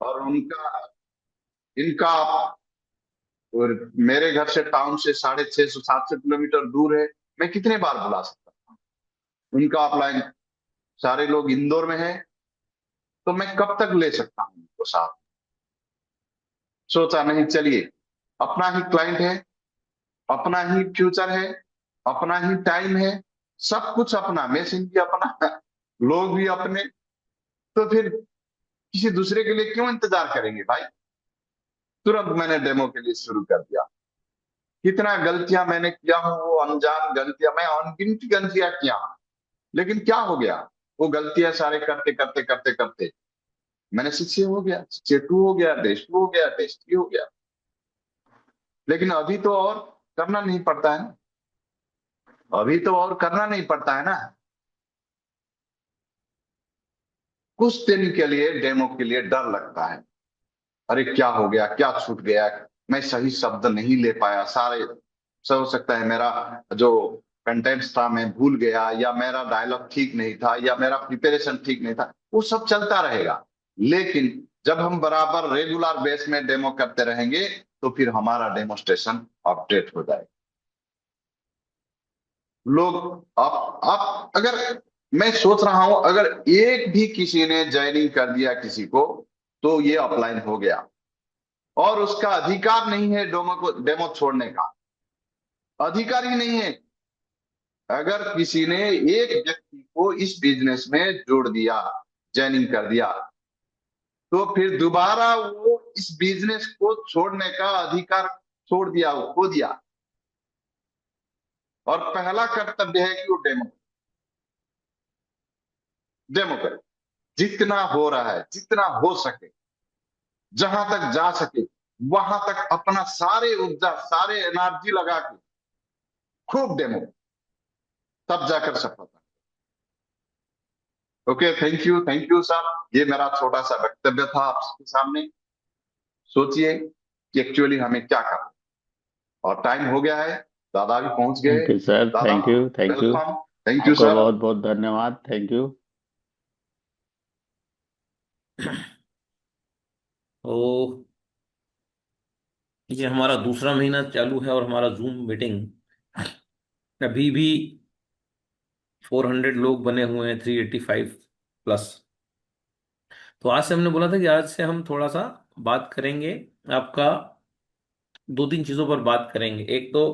और इनका और मेरे घर से टाउन से 650 700 किलोमीटर दूर है। मैं कितने बार बुला सकता हूँ उनका अपलाइन। सारे लोग इंदौर में है, तो मैं कब तक ले सकता हूँ उनको साथ। सोचा नहीं, चलिए, अपना ही क्लाइंट है, अपना ही फ्यूचर है, अपना ही टाइम है, सब कुछ अपना, मशीन भी अपना, लोग भी अपने, तो फिर किसी दूसरे के लिए क्यों इंतजार करेंगे भाई। तुरंत मैंने डेमो के लिए शुरू कर दिया। कितना गलतियां मैंने किया हूँ, वो अनजान गलतियां, मैं अनगिनत गलतियां किया हूं। लेकिन क्या हो गया, वो गलतियां सारे करते करते करते करते मैंने शिक्षे हो गया, शिक्षे टू हो गया, टेस्ट टू हो गया, टेस्ट थ्री हो गया। लेकिन अभी तो और करना नहीं पड़ता है ना। अभी तो और करना नहीं पड़ता है ना। कुछ दिन के लिए डेमो के लिए डर लगता है। अरे क्या हो गया, क्या छूट गया, मैं सही शब्द नहीं ले पाया, सारे सब हो सकता है मेरा जो कंटेंट्स था मैं भूल गया, या मेरा डायलॉग ठीक नहीं था, या मेरा प्रिपरेशन ठीक नहीं था, वो सब चलता रहेगा। लेकिन जब हम बराबर रेगुलर बेस में डेमो करते रहेंगे, तो फिर हमारा डेमोस्ट्रेशन अपडेट हो जाएगा। लोग, आप अगर, मैं सोच रहा हूं अगर एक भी किसी ने ज्वाइनिंग कर दिया किसी को, तो ये अपलाइन हो गया। और उसका अधिकार नहीं है डेमो छोड़ने का, अधिकार ही नहीं है। अगर किसी ने एक व्यक्ति को इस बिजनेस में जोड़ दिया, ज्वाइनिंग कर दिया, तो फिर दोबारा वो इस बिजनेस को छोड़ने का अधिकार छोड़ दिया, वो खो दिया। और पहला कर्तव्य है कि वो डेमो डेमो करे। जितना हो रहा है, जितना हो सके, जहां तक जा सके, वहां तक अपना सारे ऊर्जा, सारे एनर्जी लगा के खूब डेमो, तब जाकर सफलता। Okay, thank you sir. ये मेरा छोटा सा वक्तव्य था आपके सामने। सोचिए कि एक्चुअली हमें क्या करना है। और टाइम हो गया है, दादा भी पहुंच गए। थैंक यू सर, दादा, thank you, thank you. Welcome. Thank you आपका सर। बहुत बहुत धन्यवाद, थैंक यू। तो ये हमारा दूसरा महीना चालू है और हमारा जूम मीटिंग अभी भी 400 लोग बने हुए हैं, 385 प्लस। तो आज से हमने बोला था कि आज से हम थोड़ा सा बात करेंगे आपका, दो तीन चीजों पर बात करेंगे। एक तो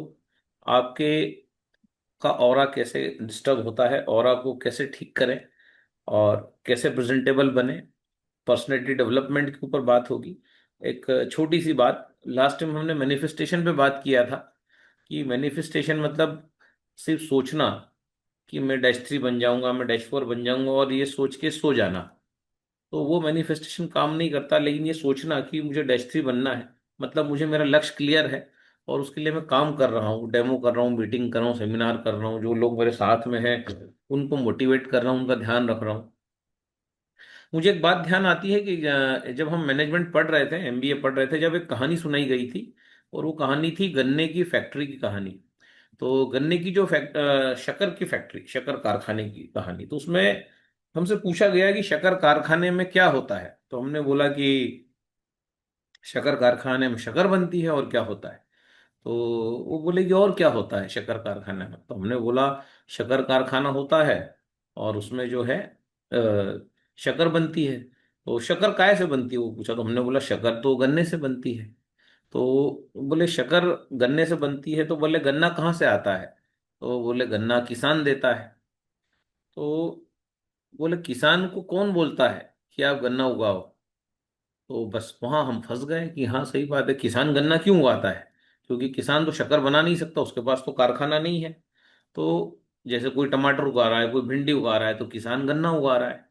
आपके का ऑरा कैसे डिस्टर्ब होता है, ऑरा को कैसे ठीक करें और कैसे प्रेजेंटेबल बने, पर्सनैलिटी डेवलपमेंट के ऊपर बात होगी। एक छोटी सी बात, लास्ट टाइम हमने मैनिफेस्टेशन पे बात किया था कि मैनिफेस्टेशन मतलब सिर्फ सोचना कि मैं -3 बन जाऊंगा, मैं -4 बन जाऊंगा और ये सोच के सो जाना, तो वो मैनिफेस्टेशन काम नहीं करता। लेकिन ये सोचना कि मुझे -3 बनना है, मतलब मुझे मेरा लक्ष्य क्लियर है और उसके लिए मैं काम कर रहा हूँ, डेमो कर रहा हूँ, मीटिंग कर रहा हूँ, सेमिनार कर रहा हूँ, जो लोग मेरे साथ में हैं उनको मोटिवेट कर रहा हूँ, उनका ध्यान रख रहा हूँ। मुझे एक बात ध्यान आती है कि जब हम मैनेजमेंट पढ़ रहे थे, एमबीए पढ़ रहे थे, जब एक कहानी सुनाई गई थी और वो कहानी थी गन्ने की फैक्ट्री की कहानी। तो गन्ने की जो शक्कर की फैक्ट्री, शक्कर कारखाने की कहानी, तो उसमें हमसे पूछा गया कि शक्कर कारखाने में क्या होता है। तो हमने बोला कि शक्कर कारखाने में शक्कर बनती है, और क्या होता है। तो वो बोले कि और क्या होता है शक्कर कारखाने में। तो हमने बोला शक्कर कारखाना होता है और उसमें जो है शक्कर बनती है। तो शक्कर काय से बनती है वो पूछा, तो हमने बोला शक्कर तो गन्ने से बनती है। तो बोले शक्कर गन्ने से बनती है, तो बोले गन्ना कहाँ से आता है। तो बोले गन्ना किसान देता है। तो बोले किसान को कौन बोलता है कि आप गन्ना उगाओ। तो बस वहां हम फंस गए कि हाँ सही बात है, किसान गन्ना क्यों उगाता है, क्योंकि किसान तो शक्कर बना नहीं सकता, उसके पास तो कारखाना नहीं है। तो जैसे कोई टमाटर उगा रहा है, कोई भिंडी उगा रहा है, तो किसान गन्ना उगा रहा है।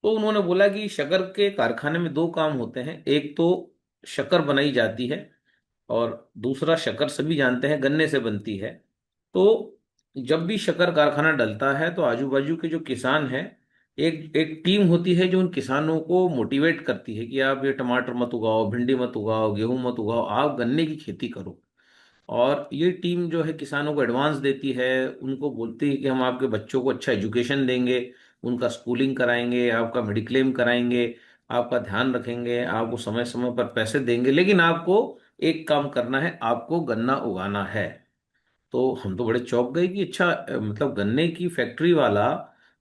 तो उन्होंने बोला कि शक्कर के कारखाने में दो काम होते हैं, एक तो शक्कर बनाई जाती है और दूसरा शक्कर सभी जानते हैं गन्ने से बनती है। तो जब भी शक्कर कारखाना डलता है तो आजू बाजू के जो किसान हैं, एक एक टीम होती है जो उन किसानों को मोटिवेट करती है कि आप ये टमाटर मत उगाओ, भिंडी मत उगाओ, गेहूं मत उगाओ, आप गन्ने की खेती करो। और ये टीम जो है किसानों को एडवांस देती है, उनको बोलती है कि हम आपके बच्चों को अच्छा एजुकेशन देंगे, उनका स्कूलिंग कराएंगे, आपका मेडिक्लेम कराएंगे, आपका ध्यान रखेंगे, आपको समय समय पर पैसे देंगे, लेकिन आपको एक काम करना है, आपको गन्ना उगाना है। तो हम तो बड़े चौंक गए कि अच्छा, मतलब गन्ने की फैक्ट्री वाला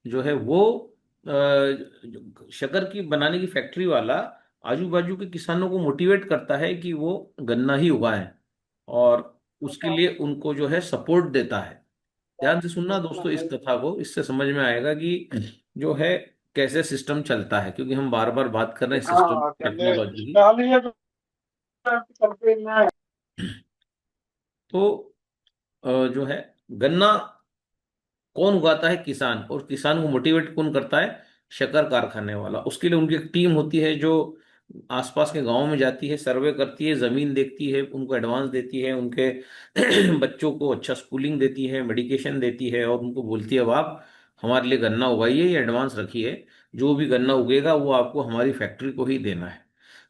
जो है वो शक्कर की बनाने की फैक्ट्री वाला आजू बाजू के किसानों को मोटिवेट करता है कि वो गन्ना ही उगाएं, और उसके लिए उनको जो है सपोर्ट देता है। ध्यान से सुनना दोस्तों इस कथा को, इससे समझ में आएगा कि जो है कैसे सिस्टम चलता है, क्योंकि हम बार बार बात कर रहे हैं सिस्टम हाँ चले टेक्नोलॉजी की। डाल लिया तो चलते हैं। तो जो है गन्ना कौन उगाता है? किसान। और किसान को मोटिवेट कौन करता है? शक्कर कारखाने वाला। उसके लिए उनकी एक टीम होती है जो आसपास के गांव में जाती है, सर्वे करती है, जमीन देखती है, उनको एडवांस देती है, उनके बच्चों को अच्छा स्कूलिंग देती है, मेडिकेशन देती है, और उनको बोलती है अब आप हमारे लिए गन्ना उगाइए, ये एडवांस रखिए, जो भी गन्ना उगेगा वो आपको हमारी फैक्ट्री को ही देना है।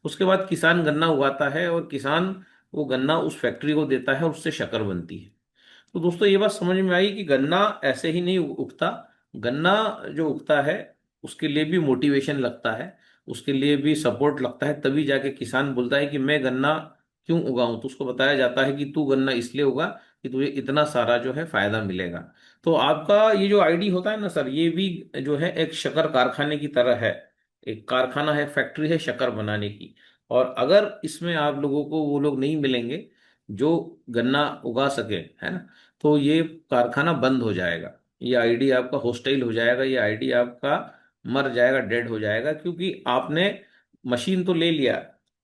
उसके बाद किसान गन्ना उगाता है, और किसान वो गन्ना उस फैक्ट्री को देता है, और उससे शक्कर बनती है। तो दोस्तों ये बात समझ में आई कि गन्ना ऐसे ही नहीं उगता। गन्ना जो उगता है उसके लिए भी मोटिवेशन लगता है, उसके लिए भी सपोर्ट लगता है, तभी जाके किसान बोलता है कि मैं गन्ना क्यों उगाऊं। तो उसको बताया जाता है कि तू गन्ना इसलिए उगा कि तुझे इतना सारा जो है फायदा मिलेगा। तो आपका ये जो आईडी होता है ना सर, ये भी जो है एक शक्कर कारखाने की तरह है। एक कारखाना है, फैक्ट्री है शक्कर बनाने की। और अगर इसमें आप लोगों को वो लोग नहीं मिलेंगे जो गन्ना उगा सके, है ना, तो ये कारखाना बंद हो जाएगा, ये आईडी आपका हॉस्टाइल हो जाएगा, ये आईडी आपका मर जाएगा, डेड हो जाएगा। क्योंकि आपने मशीन तो ले लिया,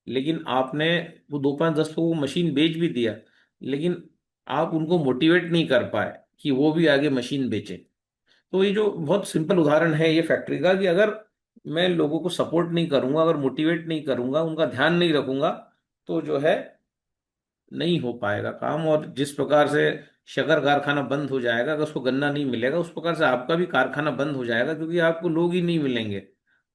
लेकिन आपने वो 2 5 10 लोगों को मशीन बेच भी दिया, लेकिन आप उनको मोटिवेट नहीं कर पाए कि वो भी आगे मशीन बेचे। तो ये जो बहुत सिंपल उदाहरण है ये फैक्ट्री का, कि अगर मैं लोगों को सपोर्ट नहीं करूंगा, अगर मोटिवेट नहीं करूंगा, उनका ध्यान नहीं रखूंगा, तो जो है नहीं हो पाएगा काम। और जिस प्रकार से शक्कर कारखाना बंद हो जाएगा अगर उसको गन्ना नहीं मिलेगा, उस प्रकार से आपका भी कारखाना बंद हो जाएगा, क्योंकि आपको लोग ही नहीं मिलेंगे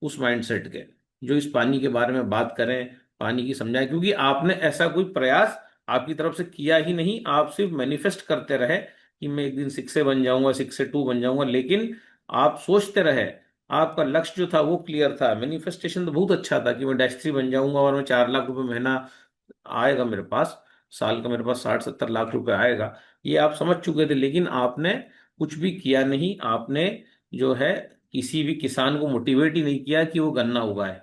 उस माइंडसेट के जो इस पानी के बारे में बात करें, पानी की समझाएं। क्योंकि आपने ऐसा कोई प्रयास आपकी तरफ से किया ही नहीं, आप सिर्फ मैनिफेस्ट करते रहे कि मैं एक दिन 6 से बन जाऊंगा, 6 से 2 बन जाऊंगा, लेकिन आप सोचते रहे। आपका लक्ष्य जो था वो क्लियर था, मैनिफेस्टेशन तो बहुत अच्छा था कि मैं -3 बन जाऊंगा और मैं 4 लाख रुपए महीना आएगा मेरे पास, साल का मेरे पास 60 70 लाख रुपए आएगा, ये आप समझ चुके थे। लेकिन आपने कुछ भी किया नहीं, आपने जो है किसी भी किसान को मोटिवेट ही नहीं किया कि वो गन्ना उगाए।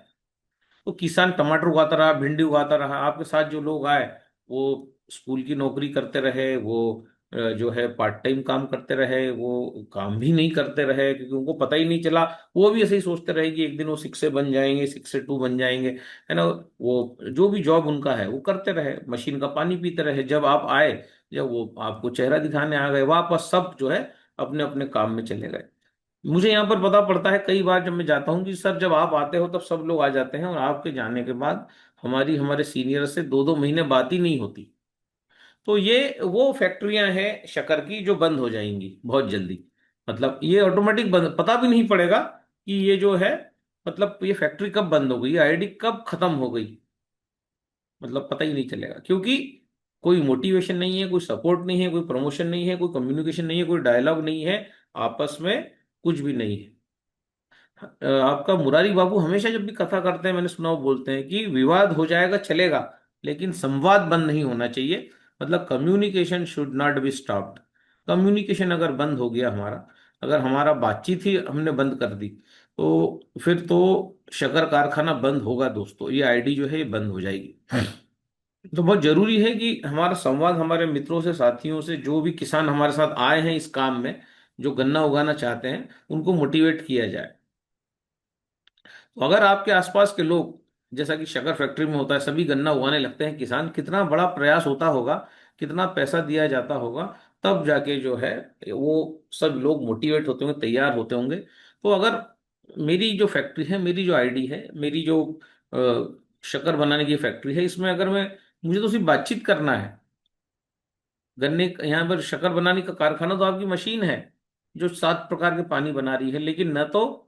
तो किसान टमाटर उगाता रहा, भिंडी उगाता रहा, आपके साथ जो लोग आए वो स्कूल की नौकरी करते रहे, वो जो है पार्ट टाइम काम करते रहे, वो काम भी नहीं करते रहे क्योंकि उनको पता ही नहीं चला। वो भी ऐसे ही सोचते रहे कि एक दिन वो 6 से बन जाएंगे, 6 से 2 बन जाएंगे, है ना। वो जो भी जॉब उनका है वो करते रहे, मशीन का पानी पीते रहे। जब आप आए, जब वो आपको चेहरा दिखाने आ गए, वापस सब जो है अपने अपने काम में चले गए। मुझे यहाँ पर पता पड़ता है कई बार जब मैं जाता हूँ कि सर जब आप आते हो तब सब लोग आ जाते हैं, और आपके जाने के बाद हमारी हमारे सीनियर से 2 2 महीने बात ही नहीं होती। तो ये वो फैक्ट्रियां हैं शक्कर की जो बंद हो जाएंगी बहुत जल्दी। मतलब ये ऑटोमेटिक बंद, पता भी नहीं पड़ेगा कि ये जो है, मतलब ये फैक्ट्री कब बंद हो गई, आईडी कब खत्म हो गई, मतलब पता ही नहीं चलेगा। क्योंकि कोई मोटिवेशन नहीं है, कोई सपोर्ट नहीं है, कोई प्रमोशन नहीं है, कोई कम्युनिकेशन नहीं है, कोई डायलॉग नहीं है, आपस में कुछ भी नहीं है। आपका मुरारी बाबू हमेशा जब भी कथा करते हैं, मैंने सुना, वो बोलते हैं कि विवाद हो जाएगा चलेगा, लेकिन संवाद बंद नहीं होना चाहिए। मतलब communication should not be stopped. Communication अगर बंद हो गया हमारा, अगर हमारा बातचीत ही हमने बंद कर दी, तो फिर तो शक्कर कारखाना बंद होगा दोस्तों, ये आईडी जो है ये बंद हो जाएगी। तो बहुत जरूरी है कि हमारा संवाद हमारे मित्रों से, साथियों से, जो भी किसान हमारे साथ आए हैं इस काम में, जो गन्ना उगाना चाहते हैं, उनको मोटिवेट किया जाए। तो अगर आपके आसपास के लोग, जैसा कि शक्कर फैक्ट्री में होता है, सभी गन्ना उगाने लगते हैं किसान, कितना बड़ा प्रयास होता होगा, कितना पैसा दिया जाता होगा, तब जाके जो है वो सब लोग मोटिवेट होते होंगे, तैयार होते होंगे। तो अगर मेरी जो फैक्ट्री है, मेरी जो आईडी है, मेरी जो शक्कर बनाने की फैक्ट्री है, इसमें अगर मैं, मुझे तो सिर्फ बातचीत करना है। गन्ने यहाँ पर शक्कर बनाने का कारखाना तो आपकी मशीन है जो 7 प्रकार के पानी बना रही है, लेकिन न तो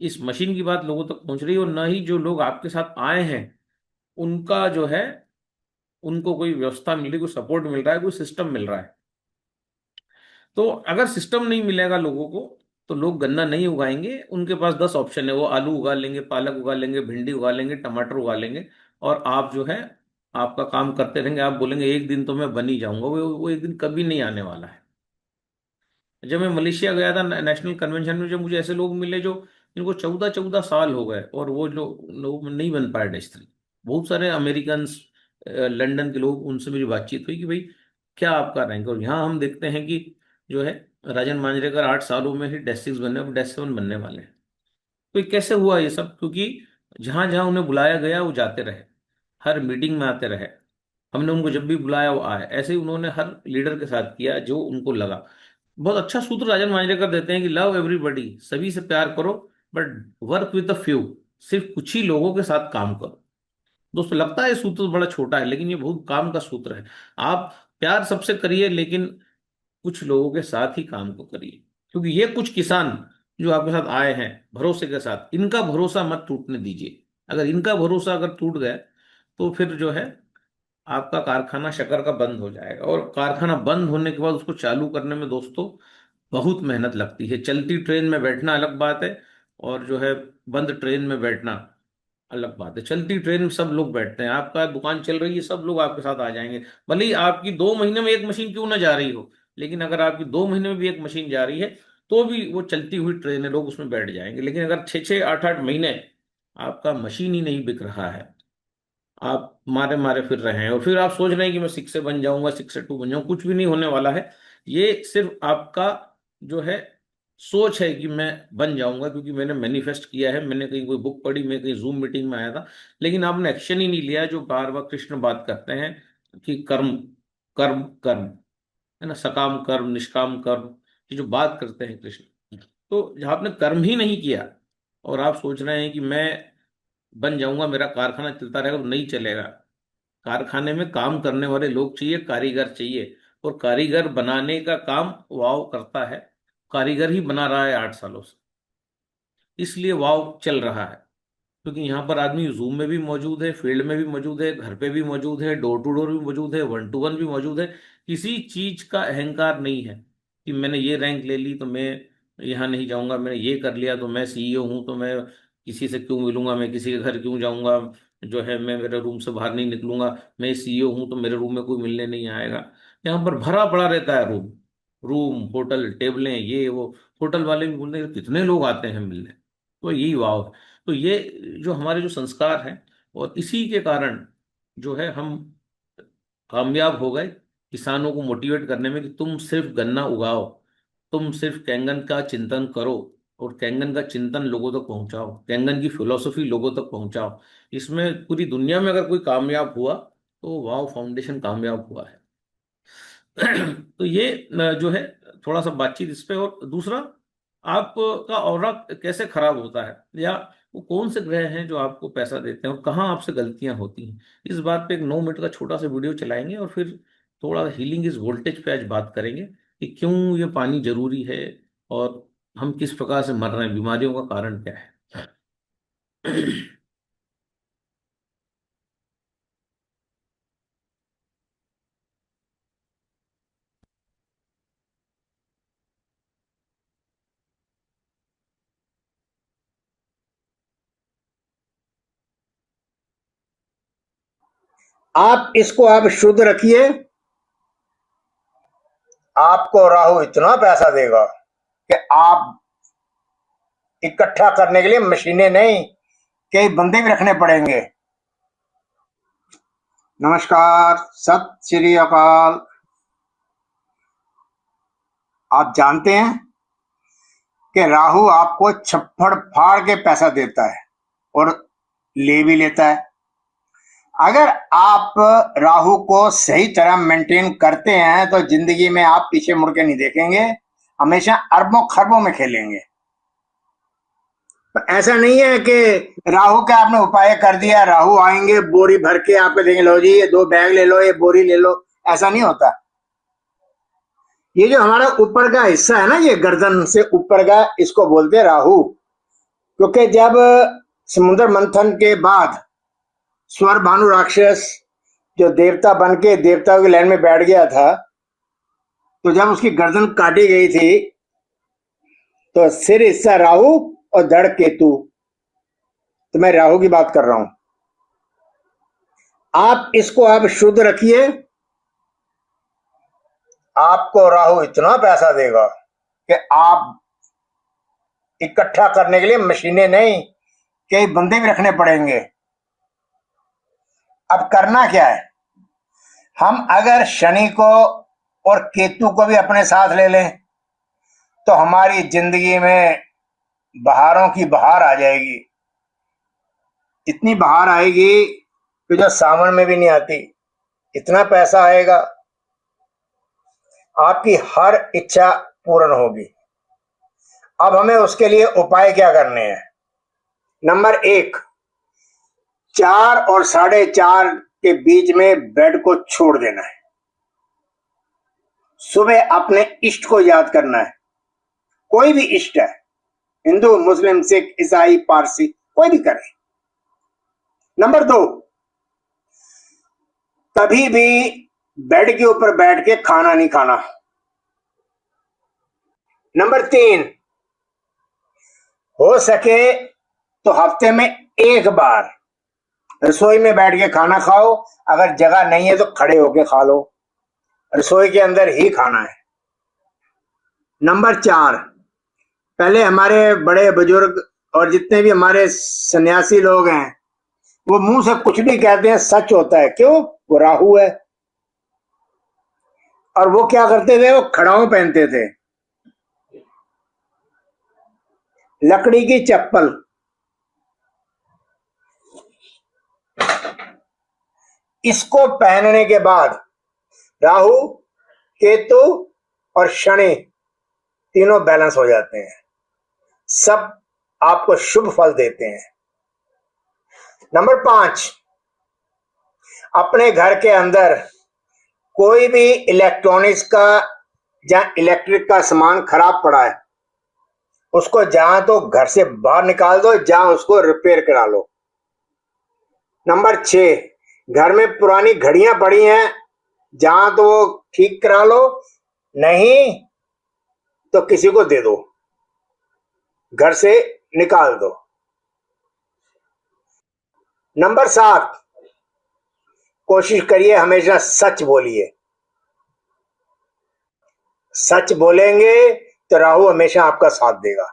इस मशीन की बात लोगों तक पहुंच रही है, और न ही जो लोग आपके साथ आए हैं उनका जो है, उनको कोई व्यवस्था मिल रही, कोई सपोर्ट मिल रहा है, कोई सिस्टम मिल रहा है। तो अगर सिस्टम नहीं मिलेगा लोगों को, तो लोग गन्ना नहीं उगाएंगे, उनके पास 10 ऑप्शन है, वो आलू उगा लेंगे, पालक उगा लेंगे, भिंडी उगा लेंगे, टमाटर उगा लेंगे, और आप जो है आपका काम करते रहेंगे। आप बोलेंगे एक दिन तो मैं बन ही जाऊंगा, वो एक दिन कभी नहीं आने वाला है। जब मैं मलेशिया गया था नेशनल कन्वेंशन में, जब मुझे ऐसे लोग मिले जो इनको 14-14 साल हो गए और वो जो लोग नहीं बन पाए डस्टरी, बहुत सारे अमेरिकन, लंदन के लोग, उनसे मेरी बातचीत हुई कि भाई क्या आपका रैंक, और यहाँ हम देखते हैं कि जो है राजन मांजरेकर 8 सालों में ही डेस्क 6 बनने, अब डेस्क 7 बनने वाले हैं। तो ये कैसे हुआ ये सब? क्योंकि जहां जहां उन्हें बुलाया गया वो जाते रहे, हर मीटिंग में आते रहे, हमने उनको जब भी बुलाया वो आए। ऐसे ही उन्होंने हर लीडर के साथ किया जो उनको लगा। बहुत अच्छा सूत्र राजन मांजरेकर देते हैं कि लव एवरीबॉडी, सभी से प्यार करो, but work with the few, सिर्फ कुछ ही लोगों के साथ काम करो। दोस्तों लगता है ये सूत्र बड़ा छोटा है, लेकिन ये बहुत काम का सूत्र है। आप प्यार सबसे करिए, लेकिन कुछ लोगों के साथ ही काम को करिए, क्योंकि ये कुछ किसान जो आपके साथ आए हैं भरोसे के साथ, इनका भरोसा मत टूटने दीजिए। अगर इनका भरोसा अगर टूट गया तो फिर जो है आपका कारखाना शक्कर का बंद हो जाएगा, और कारखाना बंद होने के बाद उसको चालू करने में दोस्तों बहुत मेहनत लगती है। चलती ट्रेन में बैठना अलग बात है, और जो है बंद ट्रेन में बैठना अलग बात है। चलती ट्रेन में सब लोग बैठते हैं, आपका दुकान चल रही है, सब लोग आपके साथ आ जाएंगे, भले ही आपकी 2 महीने में एक मशीन क्यों ना जा रही हो, लेकिन अगर आपकी 2 महीने में भी एक मशीन जा रही है तो भी वो चलती हुई ट्रेन है, लोग उसमें बैठ जाएंगे। लेकिन अगर 6-6, 8-8 महीने आपका मशीन ही नहीं बिक रहा है, आप मारे मारे फिर रहे हैं, और फिर आप सोच रहे हैं कि मैं 6 से बन जाऊंगा, 6 से 2 बन जाऊंगा, कुछ भी नहीं होने वाला है। ये सिर्फ आपका जो है सोच है कि मैं बन जाऊंगा, क्योंकि मैंने मैनिफेस्ट किया है, मैंने कहीं कोई बुक पढ़ी, मैं कहीं जूम मीटिंग में आया था, लेकिन आपने एक्शन ही नहीं लिया। जो बार बार कृष्ण बात करते हैं कि कर्म कर्म कर्म, है ना, सकाम कर्म निष्काम कर्म, ये जो बात करते हैं कृष्ण, तो जब आपने कर्म ही नहीं किया और आप सोच रहे हैं कि मैं बन जाऊंगा, मेरा कारखाना चलता रहेगा, तो नहीं चलेगा। कारखाने में काम करने वाले लोग चाहिए, कारीगर चाहिए, और कारीगर बनाने का काम वाव करता है। कारीगर ही बना रहा है 8 सालों से, इसलिए वाव चल रहा है। क्योंकि यहाँ पर आदमी जूम में भी मौजूद है, फील्ड में भी मौजूद है, घर पे भी मौजूद है, डोर टू डोर भी मौजूद है, 1-to-1 भी मौजूद है। किसी चीज का अहंकार नहीं है कि मैंने ये रैंक ले ली तो मैं यहाँ नहीं जाऊंगा, मैंने ये कर लिया तो मैं सीईओ हूँ, तो मैं किसी से क्यों मिलूंगा, मैं किसी के घर क्यों जाऊंगा, जो है मैं मेरे रूम से बाहर नहीं निकलूंगा, मैं सीईओ हूँ तो मेरे रूम में कोई मिलने नहीं आएगा। यहाँ पर भरा पड़ा रहता है रूम, रूम होटल टेबलें ये वो, होटल वाले भी बोलते हैं कितने लोग आते हैं मिलने। तो यही वाव है। तो ये जो हमारे जो संस्कार हैं, और इसी के कारण जो है हम कामयाब हो गए किसानों को मोटिवेट करने में कि तुम सिर्फ गन्ना उगाओ, तुम सिर्फ कैंगन का चिंतन करो, और कैंगन का चिंतन लोगों तक पहुंचाओ, कैंगन की फिलोसफी लोगों तक पहुंचाओ। इसमें पूरी दुनिया में अगर कोई कामयाब हुआ तो वाव फाउंडेशन कामयाब हुआ है। तो ये जो है थोड़ा सा बातचीत इस पे। और दूसरा, आपका ऑरा कैसे खराब होता है, या वो कौन से ग्रह हैं जो आपको पैसा देते हैं, और कहाँ आपसे गलतियां होती हैं, इस बात पे एक 9 मिनट का छोटा सा वीडियो चलाएंगे, और फिर थोड़ा हीलिंग इस वोल्टेज पे आज बात करेंगे कि क्यों ये पानी जरूरी है, और हम किस प्रकार से मर रहे हैं, बीमारियों का कारण क्या है। आप इसको आप शुद्ध रखिए, आपको राहु इतना पैसा देगा कि आप इकट्ठा करने के लिए मशीनें नहीं, कई बंदे भी रखने पड़ेंगे। नमस्कार, सत श्री अकाल। आप जानते हैं कि राहु आपको छप्पड़ फाड़ के पैसा देता है और ले भी लेता है। अगर आप राहु को सही तरह मेंटेन करते हैं तो जिंदगी में आप पीछे मुड़ के नहीं देखेंगे, हमेशा अरबों खरबों में खेलेंगे। ऐसा नहीं है कि राहु का आपने उपाय कर दिया, राहु आएंगे बोरी भर के आपको देंगे, लो जी ये 2 बैग ले लो, ये बोरी ले लो, ऐसा नहीं होता। ये जो हमारा ऊपर का हिस्सा है ना, ये गर्दन से ऊपर का, इसको बोलते हैं राहु। क्योंकि जब समुद्र मंथन के बाद स्वर भानु राक्षस जो देवता बन के देवताओं की लाइन में बैठ गया था, तो जब उसकी गर्दन काटी गई थी तो सिर हिस्सा राहु और धड़ केतु। तो मैं राहु की बात कर रहा हूं। आप शुद्ध रखिए, आपको राहु इतना पैसा देगा कि आप इकट्ठा करने के लिए मशीनें नहीं, कई बंदे भी रखने पड़ेंगे। अब करना क्या है, हम अगर शनि को और केतु को भी अपने साथ ले लें तो हमारी जिंदगी में बहारों की बहार आ जाएगी। इतनी बहार आएगी कि जो सावन में भी नहीं आती। इतना पैसा आएगा, आपकी हर इच्छा पूर्ण होगी। अब हमें उसके लिए उपाय क्या करने हैं। नंबर 1, 4 और 4:30 के बीच में बेड को छोड़ देना है। सुबह अपने इष्ट को याद करना है, कोई भी इष्ट है, हिंदू, मुस्लिम, सिख, ईसाई, पारसी, कोई भी करे। नंबर 2, कभी भी बेड के ऊपर बैठ के खाना नहीं खाना। नंबर 3, हो सके तो हफ्ते में 1 बार रसोई में बैठ के खाना खाओ। अगर जगह नहीं है तो खड़े होके खा लो, रसोई के अंदर ही खाना है। नंबर 4, पहले हमारे बड़े बुजुर्ग और जितने भी हमारे सन्यासी लोग हैं वो मुंह से कुछ भी कहते हैं सच होता है। क्यों? वो राहु है। और वो क्या करते थे, वो खड़ाऊ पहनते थे, लकड़ी की चप्पल। इसको पहनने के बाद राहु, केतु और शनि तीनों बैलेंस हो जाते हैं, सब आपको शुभ फल देते हैं। नंबर 5, अपने घर के अंदर कोई भी इलेक्ट्रॉनिक्स का या इलेक्ट्रिक का सामान खराब पड़ा है, उसको जहां तो घर से बाहर निकाल दो, जहां उसको रिपेयर करा लो। नंबर 6, घर में पुरानी घड़ियां पड़ी हैं, जहां तो वो ठीक करा लो, नहीं तो किसी को दे दो, घर से निकाल दो। नंबर 7, कोशिश करिए हमेशा सच बोलिए। सच बोलेंगे तो राहु हमेशा आपका साथ देगा।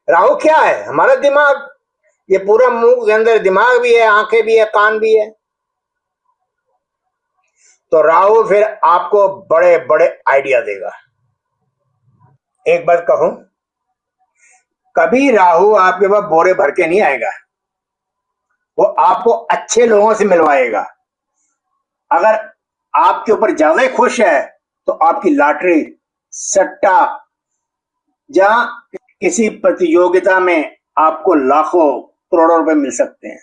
राहु क्या है? हमारा दिमाग। ये पूरा मुंह के अंदर दिमाग भी है, आंखें भी है, कान भी है। तो राहु फिर आपको बड़े बड़े आइडिया देगा। एक बात कहूं, कभी राहु आपके पास बोरे भर के नहीं आएगा, वो आपको अच्छे लोगों से मिलवाएगा। अगर आपके ऊपर ज्यादा ही खुश है तो आपकी लॉटरी, सट्टा या किसी प्रतियोगिता में आपको लाखों करोड़ों रुपए मिल सकते हैं।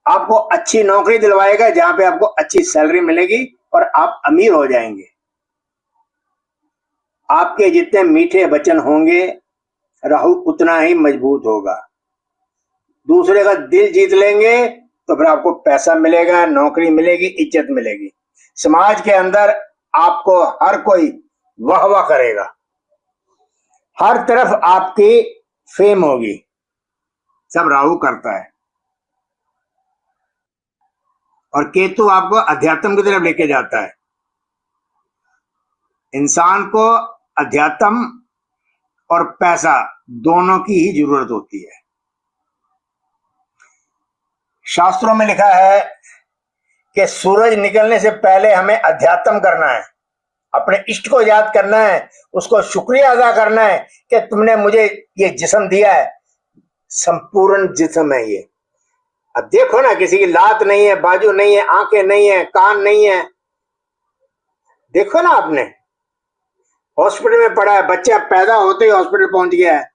आपको अच्छी नौकरी दिलवाएगा जहां पे आपको अच्छी सैलरी मिलेगी और आप अमीर हो जाएंगे। आपके जितने मीठे वचन होंगे राहु उतना ही मजबूत होगा। दूसरे का दिल जीत लेंगे तो फिर आपको पैसा मिलेगा, नौकरी मिलेगी, इज्जत मिलेगी। समाज के अंदर आपको हर कोई वाह वाह करेगा, हर तरफ आपकी फेम होगी। सब राहु करता है। और केतु आपको अध्यात्म की तरफ लेके जाता है। इंसान को अध्यात्म और पैसा दोनों की ही जरूरत होती है। शास्त्रों में लिखा है कि सूरज निकलने से पहले हमें अध्यात्म करना है, अपने इष्ट को याद करना है, उसको शुक्रिया अदा करना है कि तुमने मुझे ये जिस्म दिया है, संपूर्ण जिस्म है ये। अब देखो ना, किसी की लात नहीं है, बाजू नहीं है, आंखें नहीं है, कान नहीं है। देखो ना, आपने हॉस्पिटल में पड़ा है, बच्चा पैदा होते ही हॉस्पिटल पहुंच गया है,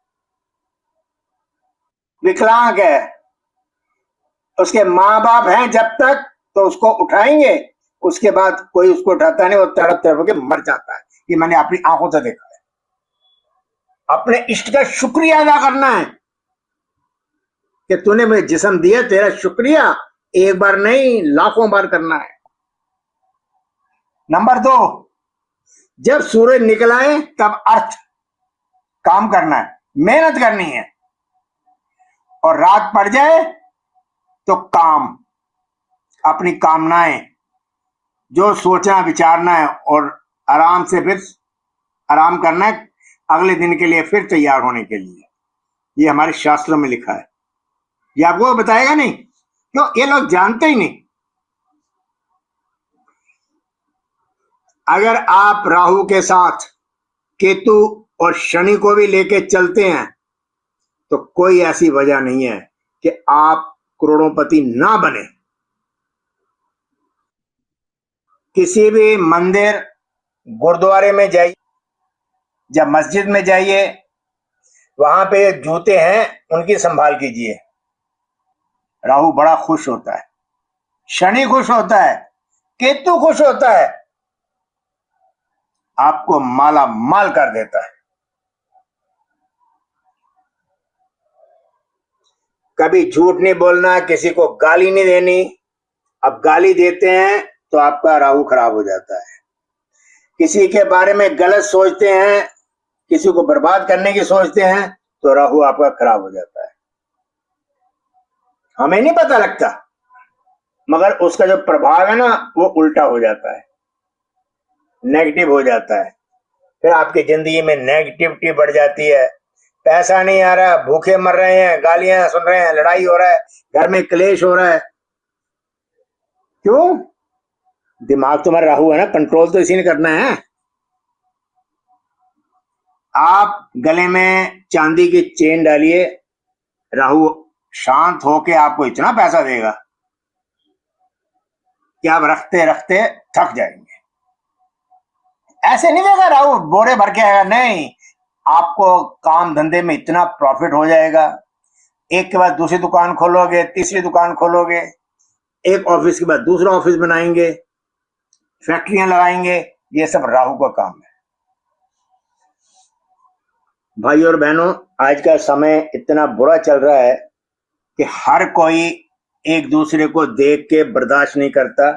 विकलांग है, उसके माँ बाप हैं जब तक तो उसको उठाएंगे, उसके बाद कोई उसको उठाता नहीं, वो तड़प तड़प के मर जाता है। ये मैंने अपनी आंखों से देखा है। अपने इष्ट का शुक्रिया अदा करना है कि तूने मुझे जिस्म दिया, तेरा शुक्रिया एक बार नहीं लाखों बार करना है। नंबर 2, जब सूरज निकल आए तब अर्थ काम करना है, मेहनत करनी है, और रात पड़ जाए तो काम, अपनी कामनाएं, जो सोचना विचारना है, और आराम से फिर आराम करना है अगले दिन के लिए फिर तैयार होने के लिए। ये हमारे शास्त्रों में लिखा है। ये आपको बताएगा नहीं, क्यों? ये लोग जानते ही नहीं। अगर आप राहु के साथ केतु और शनि को भी लेके चलते हैं तो कोई ऐसी वजह नहीं है कि आप करोड़ोंपति ना बने। किसी भी मंदिर गुरुद्वारे में जाइए, जब मस्जिद में जाइए, वहां पे जूते हैं उनकी संभाल कीजिए। राहु बड़ा खुश होता है, शनि खुश होता है, केतु खुश होता है, आपको माला माल कर देता है। कभी झूठ नहीं बोलना, किसी को गाली नहीं देनी। अब गाली देते हैं तो आपका राहु खराब हो जाता है। किसी के बारे में गलत सोचते हैं, किसी को बर्बाद करने की सोचते हैं, तो राहु आपका खराब हो जाता है। हमें नहीं पता लगता, मगर उसका जो प्रभाव है ना, वो उल्टा हो जाता है, नेगेटिव हो जाता है। फिर आपकी जिंदगी में नेगेटिविटी बढ़ जाती है। पैसा नहीं आ रहा, भूखे मर रहे हैं, गालियां सुन रहे हैं, लड़ाई हो रहा है, घर में क्लेश हो रहा है। क्यों? दिमाग तुम्हारा राहु है ना, कंट्रोल तो इसी ने करना है। आप गले में चांदी की चेन डालिए, राहु शांत होके आपको इतना पैसा देगा कि आप रखते रखते थक जाएंगे। ऐसे नहीं देगा राहु बोरे भर के आएगा, नहीं, आपको काम धंधे में इतना प्रॉफिट हो जाएगा। एक के बाद दूसरी दुकान खोलोगे, तीसरी दुकान खोलोगे, एक ऑफिस के बाद दूसरा ऑफिस बनाएंगे, फैक्ट्रियां लगाएंगे। ये सब राहु का काम है। भाई और बहनों, आज का समय इतना बुरा चल रहा है कि हर कोई एक दूसरे को देख के बर्दाश्त नहीं करता।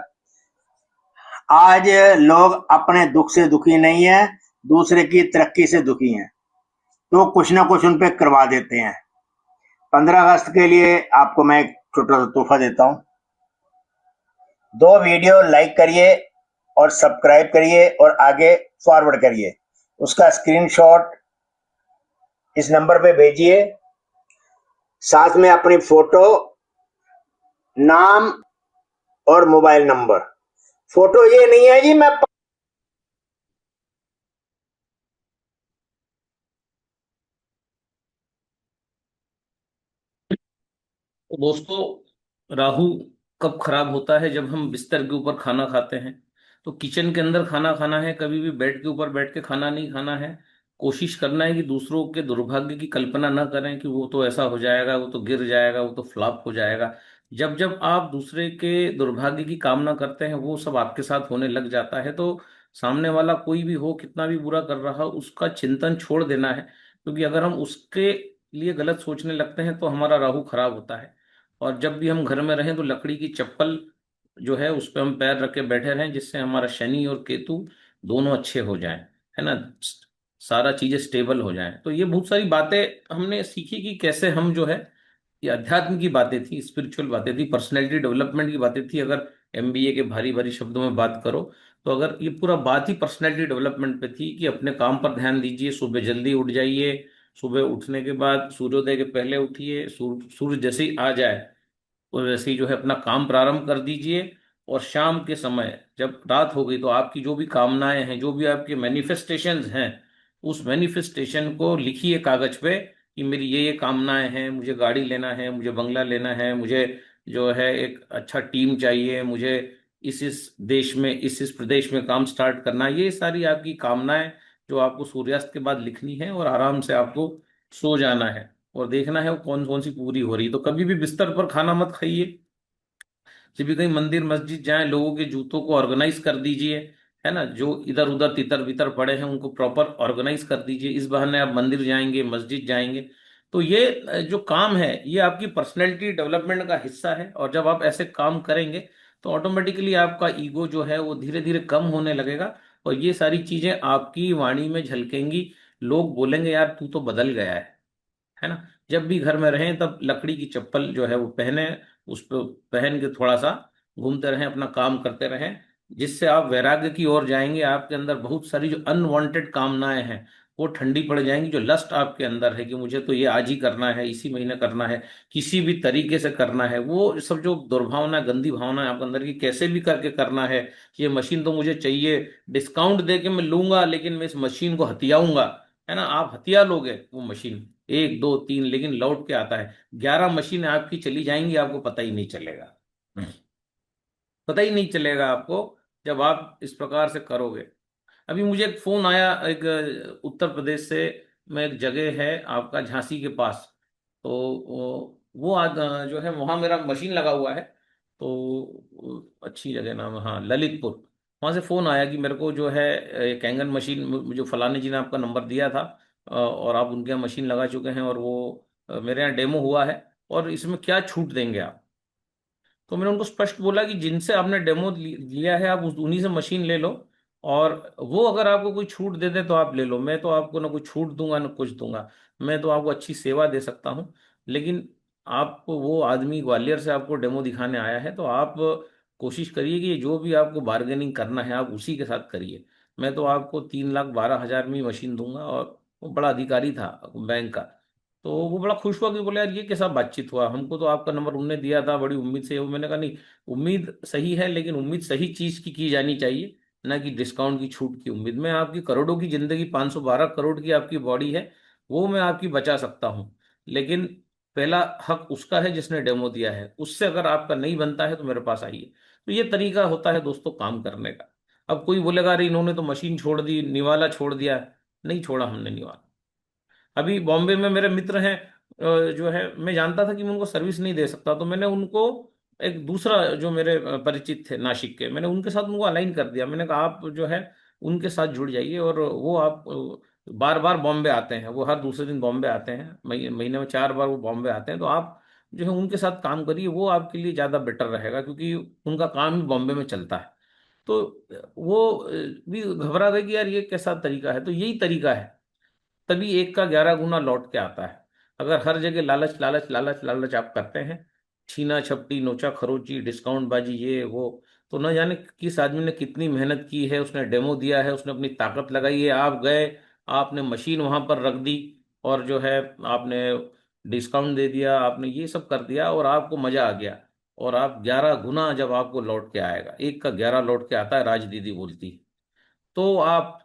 आज लोग अपने दुख से दुखी नहीं है, दूसरे की तरक्की से दुखी हैं, तो कुछ ना कुछ उन पे करवा देते हैं। 15 अगस्त के लिए आपको मैं एक छोटा सा तोहफा देता हूं। 2 वीडियो लाइक करिए और सब्सक्राइब करिए और आगे फॉरवर्ड करिए। उसका स्क्रीनशॉट इस नंबर पे भेजिए, साथ में अपनी फोटो, नाम और मोबाइल नंबर। फोटो ये नहीं है जी मैं तो दोस्तों, राहु कब खराब होता है? जब हम बिस्तर के ऊपर खाना खाते हैं। तो किचन के अंदर खाना खाना है, कभी भी बेड के ऊपर बैठ के खाना नहीं खाना है। कोशिश करना है कि दूसरों के दुर्भाग्य की कल्पना ना करें कि वो तो ऐसा हो जाएगा, वो तो गिर जाएगा, वो तो फ्लॉप हो जाएगा। जब जब आप दूसरे के दुर्भाग्य की कामना करते हैं, वो सब आपके साथ होने लग जाता है। तो सामने वाला कोई भी हो, कितना भी बुरा कर रहा हो, उसका चिंतन छोड़ देना है। क्योंकि अगर हम उसके लिए गलत सोचने लगते हैं तो हमारा राहु खराब होता है। और जब भी हम घर में रहें तो लकड़ी की चप्पल जो है उस पर हम पैर रख के बैठे रहें, जिससे हमारा शनि और केतु दोनों अच्छे हो जाएं, है ना, सारा चीजें स्टेबल हो जाएं। तो ये बहुत सारी बातें हमने सीखी कि कैसे हम जो है, ये अध्यात्म की बातें थी, स्पिरिचुअल बातें थी, पर्सनैलिटी डेवलपमेंट की बातें थी। अगर एमबीए के भारी भारी शब्दों में बात करो तो अगर ये पूरा बात ही पर्सनैलिटी डेवलपमेंट पे थी कि अपने काम पर ध्यान दीजिए, सुबह जल्दी उठ जाइए, सुबह उठने के बाद सूर्योदय के पहले उठिए, सूर्य जैसे ही आ जाए तो वैसे ही जो है अपना काम प्रारंभ कर दीजिए। और शाम के समय जब रात हो गई तो आपकी जो भी कामनाएं हैं, जो भी आपके मैनिफेस्टेशंस हैं, उस मैनिफेस्टेशन को लिखिए कागज पे कि मेरी ये कामनाएं हैं, मुझे गाड़ी लेना है, मुझे बंगला लेना है, मुझे जो है एक अच्छा टीम चाहिए, मुझे इस देश में इस प्रदेश में काम स्टार्ट करना है। ये सारी आपकी कामनाएं जो आपको सूर्यास्त के बाद लिखनी है, और आराम से आपको सो जाना है और देखना है वो कौन कौन सी पूरी हो रही है। तो कभी भी बिस्तर पर खाना मत खाइए। जब भी कहीं मंदिर मस्जिद जाएं, लोगों के जूतों को ऑर्गेनाइज कर दीजिए, है ना, जो इधर उधर तितर बितर पड़े हैं उनको प्रॉपर ऑर्गेनाइज कर दीजिए। इस बहाने आप मंदिर जाएंगे, मस्जिद जाएंगे। तो ये जो काम है, ये आपकी पर्सनैलिटी डेवलपमेंट का हिस्सा है। और जब आप ऐसे काम करेंगे तो ऑटोमेटिकली आपका ईगो जो है वो धीरे धीरे कम होने लगेगा, और ये सारी चीजें आपकी वाणी में झलकेंगी। लोग बोलेंगे यार तू तो बदल गया है ना। जब भी घर में रहें तब लकड़ी की चप्पल जो है वो पहने, उस पर पहन के थोड़ा सा घूमते रहें, अपना काम करते रहें, जिससे आप वैराग्य की ओर जाएंगे। आपके अंदर बहुत सारी जो अनवांटेड कामनाएं हैं वो ठंडी पड़ जाएंगी। जो लस्ट आपके अंदर है कि मुझे तो ये आज ही करना है, इसी महीने करना है, किसी भी तरीके से करना है, वो सब जो दुर्भावना, गंदी भावना है आपके अंदर की, कैसे भी करके करना है, ये मशीन तो मुझे चाहिए, डिस्काउंट दे के मैं लूंगा लेकिन मैं इस मशीन को हथियाऊंगा, है ना। आप हथिया लोगे वो मशीन, एक दो तीन, लेकिन लौट के आता है 11 मशीन आपकी चली जाएंगी, आपको पता ही नहीं चलेगा। पता ही नहीं चलेगा आपको जब आप इस प्रकार से करोगे। अभी मुझे एक फोन आया, एक उत्तर प्रदेश से, में एक जगह है आपका झांसी के पास, तो जो है वहाँ मेरा मशीन लगा हुआ है, तो अच्छी जगह नाम है, हाँ ललितपुर। वहाँ से फोन आया कि मेरे को जो है एक एंगन मशीन, मुझे फलाने जी ने आपका नंबर दिया था, और आप उनके यहाँ मशीन लगा चुके हैं, और वो मेरे यहाँ डेमो हुआ है, और इसमें क्या छूट देंगे आप। तो मैंने उनको स्पष्ट बोला कि जिनसे आपने डेमो लिया है आप उन्हीं से मशीन ले लो, और वो अगर आपको कोई छूट दे दे तो आप ले लो, मैं तो आपको ना कोई छूट दूंगा ना कुछ दूंगा, मैं तो आपको अच्छी सेवा दे सकता हूँ। लेकिन आप, वो आदमी ग्वालियर से आपको डेमो दिखाने आया है, तो आप कोशिश करिए कि जो भी आपको बार्गेनिंग करना है आप उसी के साथ करिए। मैं तो आपको 3,12,000 में ही मशीन दूंगा। और वो बड़ा अधिकारी था बैंक का, तो वो बड़ा खुश हुआ कि बोले यार ये कैसा बातचीत हुआ, हमको तो आपका नंबर उनने दिया था बड़ी उम्मीद से। मैंने कहा नहीं, उम्मीद सही है, लेकिन उम्मीद सही चीज की जानी चाहिए, ना कि डिस्काउंट की, छूट की उम्मीद। मैं आपकी करोड़ों की जिंदगी, 512 करोड़ की आपकी बॉडी है, वो मैं आपकी बचा सकता हूँ, लेकिन पहला हक उसका है जिसने डेमो दिया है। उससे अगर आपका नहीं बनता है तो मेरे पास आइए। तो ये तरीका होता है दोस्तों काम करने का। अब कोई बोलेगा अरे इन्होंने तो मशीन छोड़ दी, निवाला छोड़ दिया। नहीं छोड़ा हमने निवाला। अभी बॉम्बे में मेरे मित्र हैं, जो है मैं जानता था कि मैं उनको सर्विस नहीं दे सकता, तो मैंने उनको एक दूसरा जो मेरे परिचित थे नासिक के, मैंने उनके साथ उनको अलाइन कर दिया। मैंने कहा आप जो है उनके साथ जुड़ जाइए, और वो आप बार बार बॉम्बे आते हैं, वो हर दूसरे दिन बॉम्बे आते हैं, महीने में 4 बार वो बॉम्बे आते हैं, तो आप जो है उनके साथ काम करिए, वो आपके लिए ज़्यादा बेटर रहेगा, क्योंकि उनका काम ही बॉम्बे में चलता है। तो वो भी घबरा गए कि यार ये कैसा तरीका है। तो यही तरीका है, तभी 1 का 11 गुना लौट के आता है। अगर हर जगह लालच लालच लालच लालच आप करते हैं, छीना झपटी, नोचा खरोची, डिस्काउंट बाजी, ये वो, तो न जाने किस आदमी ने कितनी मेहनत की है, उसने डेमो दिया है, उसने अपनी ताकत लगाई है, आप गए, आपने मशीन वहां पर रख दी, और जो है आपने डिस्काउंट दे दिया, आपने ये सब कर दिया, और आपको मजा आ गया। और आप 11 गुना जब आपको लौट के आएगा, 1 का 11 लौट के आता है, राज दीदी बोलती है। तो आप,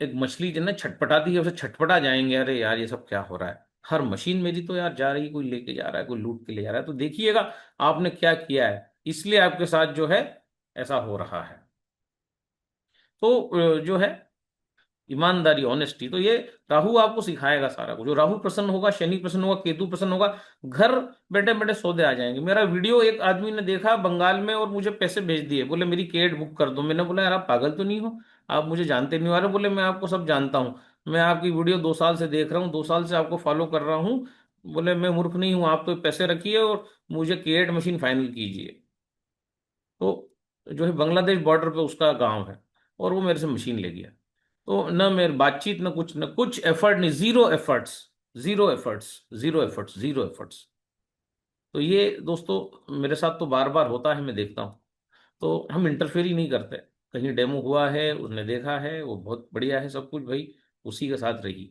एक मछली जो ना छटपटाती है, उसे छटपटा जाएंगे, अरे यार ये सब क्या हो रहा है, हर मशीन मेरी तो यार जा रही, कोई लेके जा रहा है, कोई लूट के ले जा रहा है, तो देखिएगा आपने क्या किया है, इसलिए आपके साथ जो है ऐसा हो रहा है। तो जो है ईमानदारी, ऑनेस्टी, तो ये राहु आपको सिखाएगा सारा कुछ। जो राहु प्रसन्न होगा, शनि प्रसन्न होगा, केतु प्रसन्न होगा, घर बैठे बैठे सौदे आ जाएंगे। मेरा वीडियो एक आदमी ने देखा बंगाल में, और मुझे पैसे भेज दिए, बोले मेरी केट बुक कर दो। मैंने बोला यार आप पागल तो नहीं हो, आप मुझे जानते नहीं हो। अरे बोले मैं आपको सब जानता हूँ, मैं आपकी वीडियो 2 साल से देख रहा हूँ, 2 साल से आपको फॉलो कर रहा हूँ। बोले मैं मूर्ख नहीं हूँ, आप तो पैसे रखिए और मुझे केट मशीन फाइनल कीजिए। तो जो है बांग्लादेश बॉर्डर पे उसका गांव है, और वो मेरे से मशीन ले गया। तो न मेरी बातचीत, न कुछ एफर्ट नहीं, zero efforts, zero efforts, zero efforts, zero efforts. तो ये दोस्तों मेरे साथ तो बार बार होता है, मैं देखता हूँ। तो हम इंटरफेयर ही नहीं करते। कहीं डेमो हुआ है, उसने देखा है, वो बहुत बढ़िया है सब कुछ, भाई उसी के साथ रही।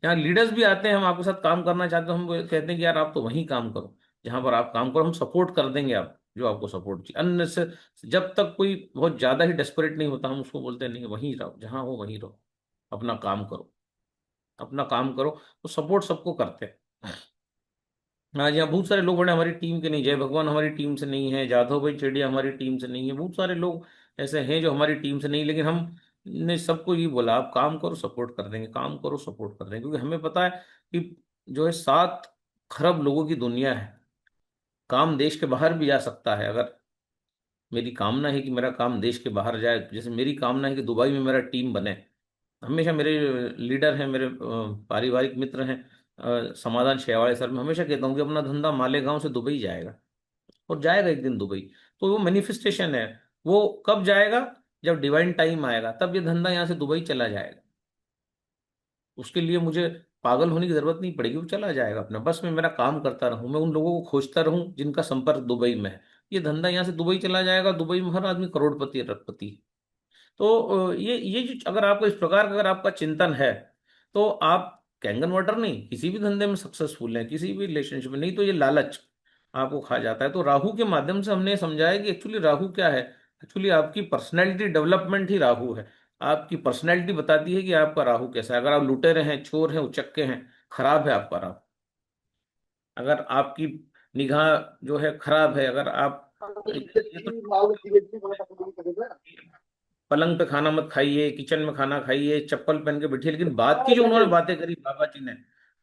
यहाँ लीडर्स भी आते हैं, हम आपके साथ काम करना चाहते हैं, हम वो कहते हैं कि यार आप तो वहीं काम करो जहां पर आप काम करो, हम सपोर्ट कर देंगे, आप जो आपको सपोर्ट चाहिए। अन्य से जब तक कोई बहुत ज्यादा ही डेस्परेट नहीं होता, हम उसको बोलते हैं नहीं, वहीं रहो, जहां हो वहीं रहो, अपना काम करो, अपना काम करो। तो सपोर्ट सबको करते हैं। आज यहाँ बहुत सारे लोग बड़े हमारी टीम के नहीं, जय भगवान हमारी टीम से नहीं है, जाधव भाई चेड़िया हमारी टीम से नहीं है, बहुत सारे लोग ऐसे हैं जो हमारी टीम से नहीं, लेकिन हमने सबको ये बोला आप काम करो सपोर्ट कर देंगे, काम करो सपोर्ट कर देंगे, क्योंकि हमें पता है कि जो है 7 खरब लोगों की दुनिया है। काम देश के बाहर भी जा सकता है, अगर मेरी कामना है कि मेरा काम देश के बाहर जाए, जैसे मेरी कामना है कि दुबई में मेरा टीम बने। हमेशा मेरे लीडर हैं, मेरे पारिवारिक मित्र हैं, समाधान शेवाड़े सर, मैं हमेशा कहता हूँ कि अपना धंधा मालेगांव से दुबई जाएगा, और जाएगा एक दिन दुबई। तो वो मैनिफेस्टेशन है। वो कब जाएगा? जब डिवाइन टाइम आएगा, तब ये धंधा यहाँ से दुबई चला जाएगा। उसके लिए मुझे पागल होने की जरूरत नहीं पड़ेगी, वो चला जाएगा अपना, बस मैं मेरा काम करता रहूं, मैं उन लोगों को खोजता रहूं जिनका संपर्क दुबई में है। ये धंधा यहाँ से दुबई चला जाएगा, दुबई में हर आदमी करोड़पति अरबपति। तो ये जो अगर आपको इस प्रकार का अगर आपका चिंतन है, तो आप कैंगन वाटर नहीं, किसी भी धंधे में सक्सेसफुल है, किसी भी रिलेशनशिप में। नहीं तो ये लालच आपको खा जाता है। तो राहु के माध्यम से हमने समझाया कि एक्चुअली राहु क्या है, एक्चुअली आपकी पर्सनैलिटी डेवलपमेंट ही राहु है। आपकी पर्सनैलिटी बताती है कि आपका राहु कैसा है। अगर आप लुटेरे हैं, चोर हैं, उचक्के हैं, खराब है आपका राहु। अगर आपकी निगाह जो है खराब है, अगर आप ये तो पलंग पे खाना मत खाइए, किचन में खाना खाइए, चप्पल पहन के बैठिए, लेकिन बात की जो उन्होंने बातें करी बाबा जी ने,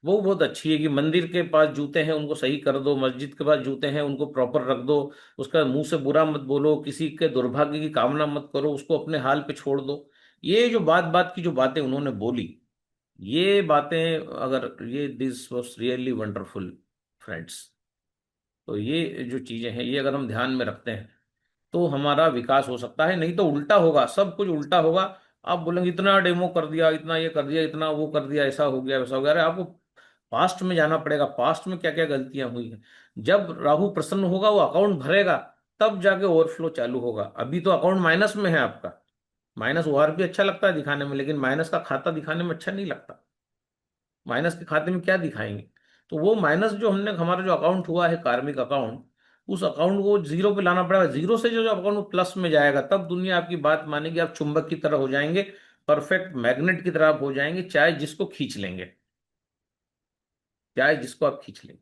वो बहुत अच्छी है कि मंदिर के पास जूते हैं उनको सही कर दो, मस्जिद के पास जूते हैं उनको प्रॉपर रख दो, उसका मुंह से बुरा मत बोलो, किसी के दुर्भाग्य की कामना मत करो, उसको अपने हाल पे छोड़ दो। ये जो बात बात की जो बातें उन्होंने बोली, ये बातें अगर ये this was really wonderful friends. तो ये जो चीजें हैं, ये अगर हम ध्यान में रखते हैं तो हमारा विकास हो सकता है। नहीं तो उल्टा होगा, सब कुछ उल्टा होगा। आप बोलेंगे इतना डेमो कर दिया, इतना ये कर दिया, इतना वो कर दिया, ऐसा हो गया वैसा हो गया। अरे आपको पास्ट में जाना पड़ेगा, पास्ट में क्या क्या गलतियां हुई हैं। जब राहु प्रसन्न होगा, वो अकाउंट भरेगा, तब जाके ओवरफ्लो चालू होगा। अभी तो अकाउंट माइनस में है आपका। माइनस ओआर भी अच्छा लगता है दिखाने में, लेकिन माइनस का खाता दिखाने में अच्छा नहीं लगता। माइनस के खाते में क्या दिखाएंगे। तो वो माइनस जो हमने हमारा जो अकाउंट हुआ है कार्मिक अकाउंट, उस अकाउंट को जीरो पे लाना पड़ेगा। जीरो से जो अकाउंट प्लस में जाएगा, तब दुनिया आपकी बात मानेगी। आप चुंबक की तरह हो जाएंगे, परफेक्ट मैग्नेट की तरह आप हो जाएंगे, चाहे जिसको खींच लेंगे, चाहे जिसको आप खींच लेंगे।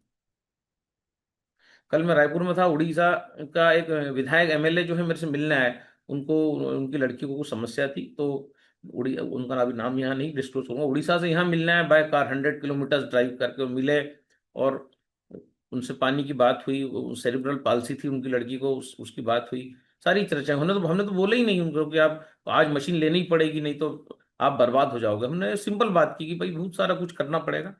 कल मैं रायपुर में था, उड़ीसा का एक विधायक एमएलए जो है मेरे से मिलने आए। उनको उनकी लड़की को कुछ समस्या थी, तो उड़ी उनका अभी नाम यहाँ नहीं डिस्क्लोज करूंगा, उड़ीसा से यहाँ मिलने आए बाय कार, 100 किलोमीटर ड्राइव करके वो मिले। और उनसे पानी की बात हुई, सेरिब्रल पाल्सी थी उनकी लड़की को, उसकी बात हुई। सारी चर्चाएं हमने तो बोला ही नहीं उनको कि आप आज मशीन लेनी पड़ेगी, नहीं तो आप बर्बाद हो जाओगे। हमने सिंपल बात की कि भाई बहुत सारा कुछ करना पड़ेगा।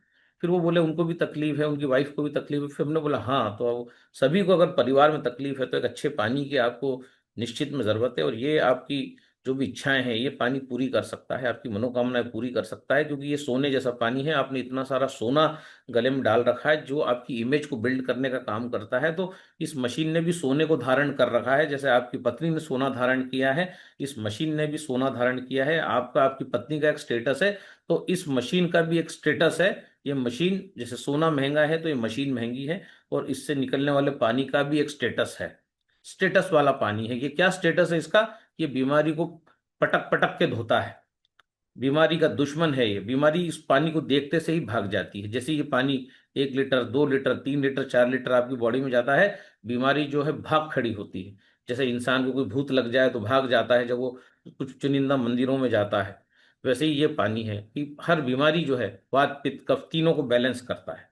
फिर वो बोले उनको भी तकलीफ है, उनकी वाइफ को भी तकलीफ है। फिर हमने बोला हाँ, तो सभी को अगर परिवार में तकलीफ है तो एक अच्छे पानी की आपको निश्चित में जरूरत है। और ये आपकी जो भी इच्छाएं हैं, ये पानी पूरी कर सकता है, आपकी मनोकामनाएं पूरी कर सकता है। क्योंकि ये सोने जैसा पानी है। आपने इतना सारा सोना गले में डाल रखा है जो आपकी इमेज को बिल्ड करने का काम करता है। तो इस मशीन ने भी सोने को धारण कर रखा है, जैसे आपकी पत्नी ने सोना धारण किया है, इस मशीन ने भी सोना धारण किया है। आपका आपकी पत्नी का एक स्टेटस है, तो इस मशीन का भी एक स्टेटस है। ये मशीन जैसे सोना महंगा है, तो ये मशीन महंगी है। और इससे निकलने वाले पानी का भी एक स्टेटस है, स्टेटस वाला पानी है। ये क्या स्टेटस है इसका? ये बीमारी को पटक पटक के धोता है। बीमारी का दुश्मन है ये। बीमारी इस पानी को देखते से ही भाग जाती है। जैसे ये पानी 1 लीटर, 2 लीटर, 3 लीटर, 4 लीटर आपकी बॉडी में जाता है, बीमारी जो है भाग खड़ी होती है। जैसे इंसान को कोई भूत लग जाए तो भाग जाता है जब वो कुछ चुनिंदा मंदिरों में जाता है, वैसे ही ये पानी है कि हर बीमारी जो है, वात पित्त कफ तीनों को बैलेंस करता है।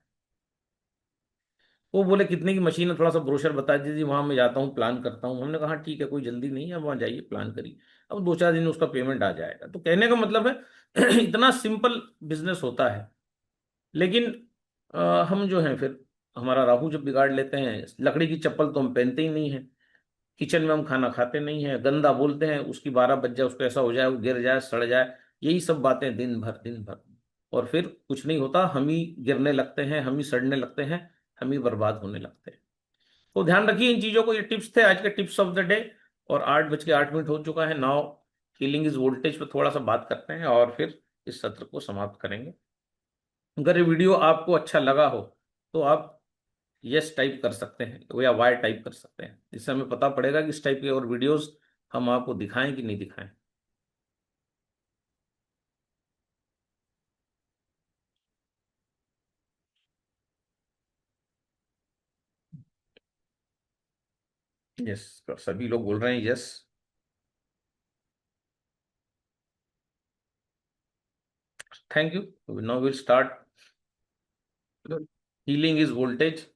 वो बोले कितने की मशीन है, थोड़ा सा ब्रोशर बता दीजिए, वहां मैं जाता हूँ प्लान करता हूँ। हमने कहा ठीक है, कोई जल्दी नहीं है, वहां जाइए प्लान करिए, अब 2-4 दिन में उसका पेमेंट आ जाएगा। तो कहने का मतलब है इतना सिंपल बिजनेस होता है। लेकिन हम जो हैं फिर हमारा राहु जब बिगाड़ लेते हैं, लकड़ी की चप्पल तो हम पहनते ही नहीं है, किचन में हम खाना खाते नहीं है, गंदा बोलते हैं, उसकी 12 बज जाए, उसको ऐसा हो जाए, वो गिर जाए, सड़ जाए, यही सब बातें दिन भर दिन भर। और फिर कुछ नहीं होता, हम ही गिरने लगते हैं, हम ही सड़ने लगते हैं, हम ही बर्बाद होने लगते हैं। तो ध्यान रखिए इन चीजों को। ये टिप्स थे आज के टिप्स ऑफ द डे। और 8:08 हो चुका है। नाउ हीलिंग इज वोल्टेज पर थोड़ा सा बात करते हैं और फिर इस सत्र को समाप्त करेंगे। अगर ये वीडियो आपको अच्छा लगा हो तो आप यस टाइप कर सकते हैं या वाई टाइप कर सकते हैं, इससे हमें पता पड़ेगा कि इस टाइप के और वीडियोस हम आपको दिखाएं कि नहीं दिखाएं। यस, सभी लोग बोल रहे हैं yes. Thank you. Now will start healing is voltage.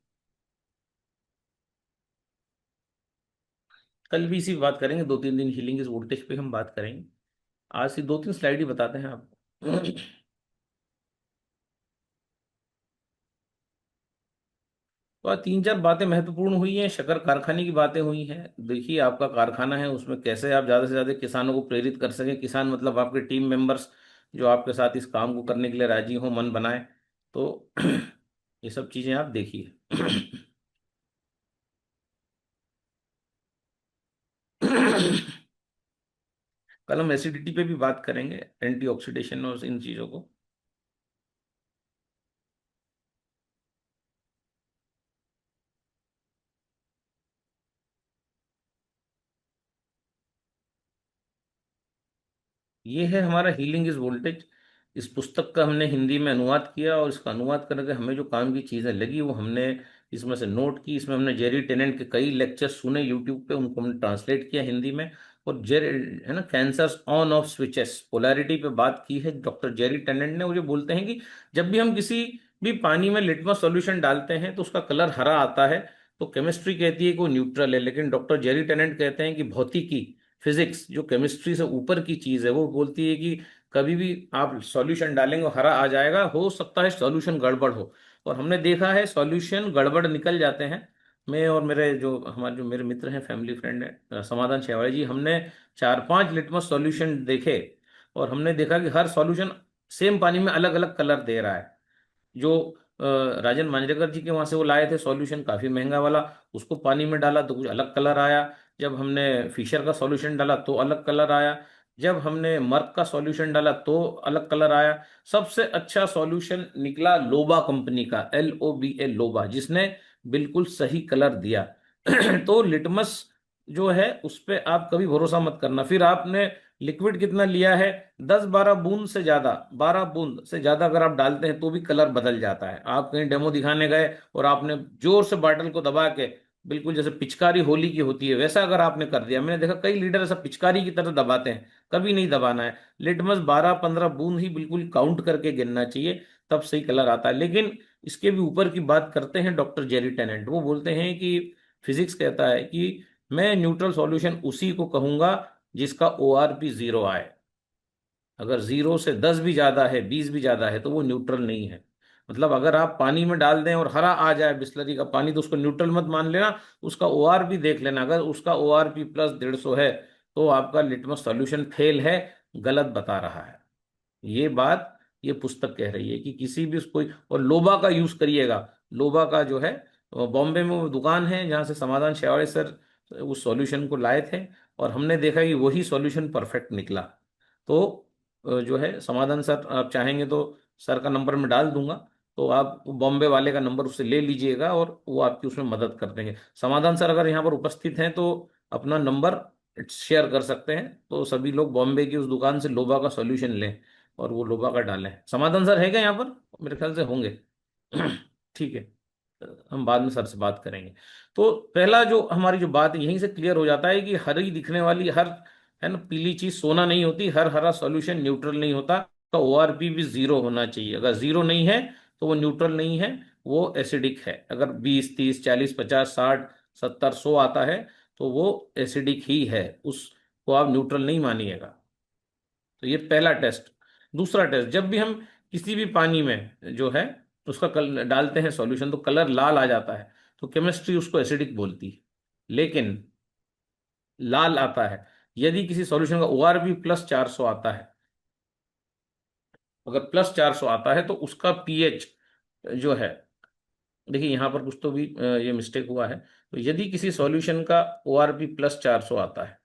कल भी इसी बात करेंगे, 2-3 दिन हीलिंग इज वोल्टेज पे हम बात करेंगे। आज से 2-3 स्लाइड ही बताते हैं आपको। तो आज 3-4 बातें महत्वपूर्ण हुई हैं। शक्कर कारखाने की बातें हुई हैं। देखिए आपका कारखाना है, उसमें कैसे आप ज़्यादा से ज़्यादा किसानों को प्रेरित कर सकें। किसान मतलब आपके टीम मेंबर्स जो आपके साथ इस काम को करने के लिए राजी हो, मन बनाए। तो ये सब चीजें आप देखिए। कल हम एसिडिटी पे भी बात करेंगे, एंटीऑक्सीडेशन और इन चीजों को। ये है हमारा हीलिंग इज वोल्टेज। इस पुस्तक का हमने हिंदी में अनुवाद किया, और इसका अनुवाद करके हमें जो काम की चीज़ें लगी वो हमने इसमें से नोट की। इसमें हमने जेरी टेनेंट के कई लेक्चर्स सुने यूट्यूब पे, उनको हमने ट्रांसलेट किया हिंदी में। और जेरी है ना, cancers on off switches, polarity पे बात की है डॉक्टर जेरी टेनेंट ने। वो जो बोलते हैं कि जब भी हम किसी भी पानी में लिटमस सॉल्यूशन डालते हैं तो उसका कलर हरा आता है, तो केमिस्ट्री कहती है कि वो न्यूट्रल है। लेकिन डॉक्टर जेरी टेनेंट कहते हैं कि भौतिकी, फिजिक्स, जो केमिस्ट्री से ऊपर की चीज है, वो बोलती है कि कभी भी आप सॉल्यूशन डालेंगे और हरा आ जाएगा, हो सकता है सॉल्यूशन गड़बड़ हो। और हमने देखा है सॉल्यूशन गड़बड़ निकल जाते हैं। मैं और जो मेरे मित्र हैं, फैमिली फ्रेंड है समाधान शेवाड़ी जी, हमने 4-5 लिटमस सॉल्यूशन देखे, और हमने देखा कि हर सॉल्यूशन सेम पानी में अलग अलग कलर दे रहा है। जो राजन मांजरेकर जी के वहां से वो लाए थे सॉल्यूशन काफी महंगा वाला, उसको पानी में डाला तो कुछ अलग कलर आया। जब हमने फिशर का सॉल्यूशन डाला तो अलग कलर आया। जब हमने मर्क का सॉल्यूशन डाला तो अलग कलर आया। सबसे अच्छा सॉल्यूशन निकला लोबा कंपनी का, LOBA, लोबा, जिसने बिल्कुल सही कलर दिया। तो लिटमस जो है उस पे आप कभी भरोसा मत करना। फिर आपने लिक्विड कितना लिया है, 10-12 बूंद से ज्यादा, 12 बूंद से ज्यादा अगर आप डालते हैं तो भी कलर बदल जाता है। आप कहीं डेमो दिखाने गए और आपने जोर से बॉटल को दबा के, बिल्कुल जैसे पिचकारी होली की होती है वैसा अगर आपने कर दिया, मैंने देखा कई लीडर ऐसा पिचकारी की तरह दबाते हैं, कभी नहीं दबाना है। लिटमस 12-15 बूंद ही बिल्कुल काउंट करके गिनना चाहिए, तब सही कलर आता है। लेकिन इसके भी ऊपर की बात करते हैं डॉक्टर जेरी टेनेंट। वो बोलते हैं कि फिजिक्स कहता है कि मैं न्यूट्रल सॉल्यूशन उसी को कहूंगा जिसका ORP 0 आए। अगर 0 से 10 भी ज्यादा है, 20 भी ज्यादा है, तो वो न्यूट्रल नहीं है। मतलब अगर आप पानी में डाल दें और हरा आ जाए बिस्लरी का पानी, तो उसको न्यूट्रल मत मान लेना, उसका ORP देख लेना। अगर उसका ORP प्लस 150 है तो आपका लिटमस सॉल्यूशन फेल है, गलत बता रहा है। ये बात ये पुस्तक कह रही है कि किसी भी उसको, और लोबा का यूज करिएगा। लोबा का जो है, बॉम्बे में वो दुकान है जहाँ से समाधान शेवाड़े सर उस सॉल्यूशन को लाए थे, और हमने देखा कि वही सॉल्यूशन परफेक्ट निकला। तो जो है समाधान सर, आप चाहेंगे तो सर का नंबर मैं डाल दूंगा, तो आप बॉम्बे वाले का नंबर उससे ले लीजिएगा और वो आपकी उसमें मदद कर देंगे। समाधान सर अगर यहाँ पर उपस्थित हैं तो अपना नंबर शेयर कर सकते हैं, तो सभी लोग बॉम्बे की उस दुकान से लोबा का सॉल्यूशन लें और वो लोबा का डालें। समाधान सर है क्या यहाँ पर? मेरे ख्याल से होंगे। ठीक है, हम बाद में सर से बात करेंगे। तो पहला जो हमारी जो बात है, यहीं से क्लियर हो जाता है कि हरी दिखने वाली हर, है ना, पीली चीज सोना नहीं होती, हर हरा सॉल्यूशन न्यूट्रल नहीं होता। का ORP भी 0 होना चाहिए। अगर 0 नहीं है तो वो न्यूट्रल नहीं है, वो एसिडिक है। अगर 20, 30, 40, 50, 60, 70, 100 आता है तो वो एसिडिक ही है, उसको आप न्यूट्रल नहीं मानिएगा। तो ये पहला टेस्ट। दूसरा टेस्ट, जब भी हम किसी भी पानी में जो है उसका कल डालते हैं सॉल्यूशन तो कलर लाल आ जाता है, तो केमिस्ट्री उसको एसिडिक बोलती है। लेकिन लाल आता है यदि किसी सॉल्यूशन का ORP प्लस 400 आता है। अगर प्लस 400 आता है तो उसका pH जो है, देखिए यहाँ पर कुछ तो भी ये मिस्टेक हुआ है। तो यदि किसी सॉल्यूशन का ORP प्लस 400 आता है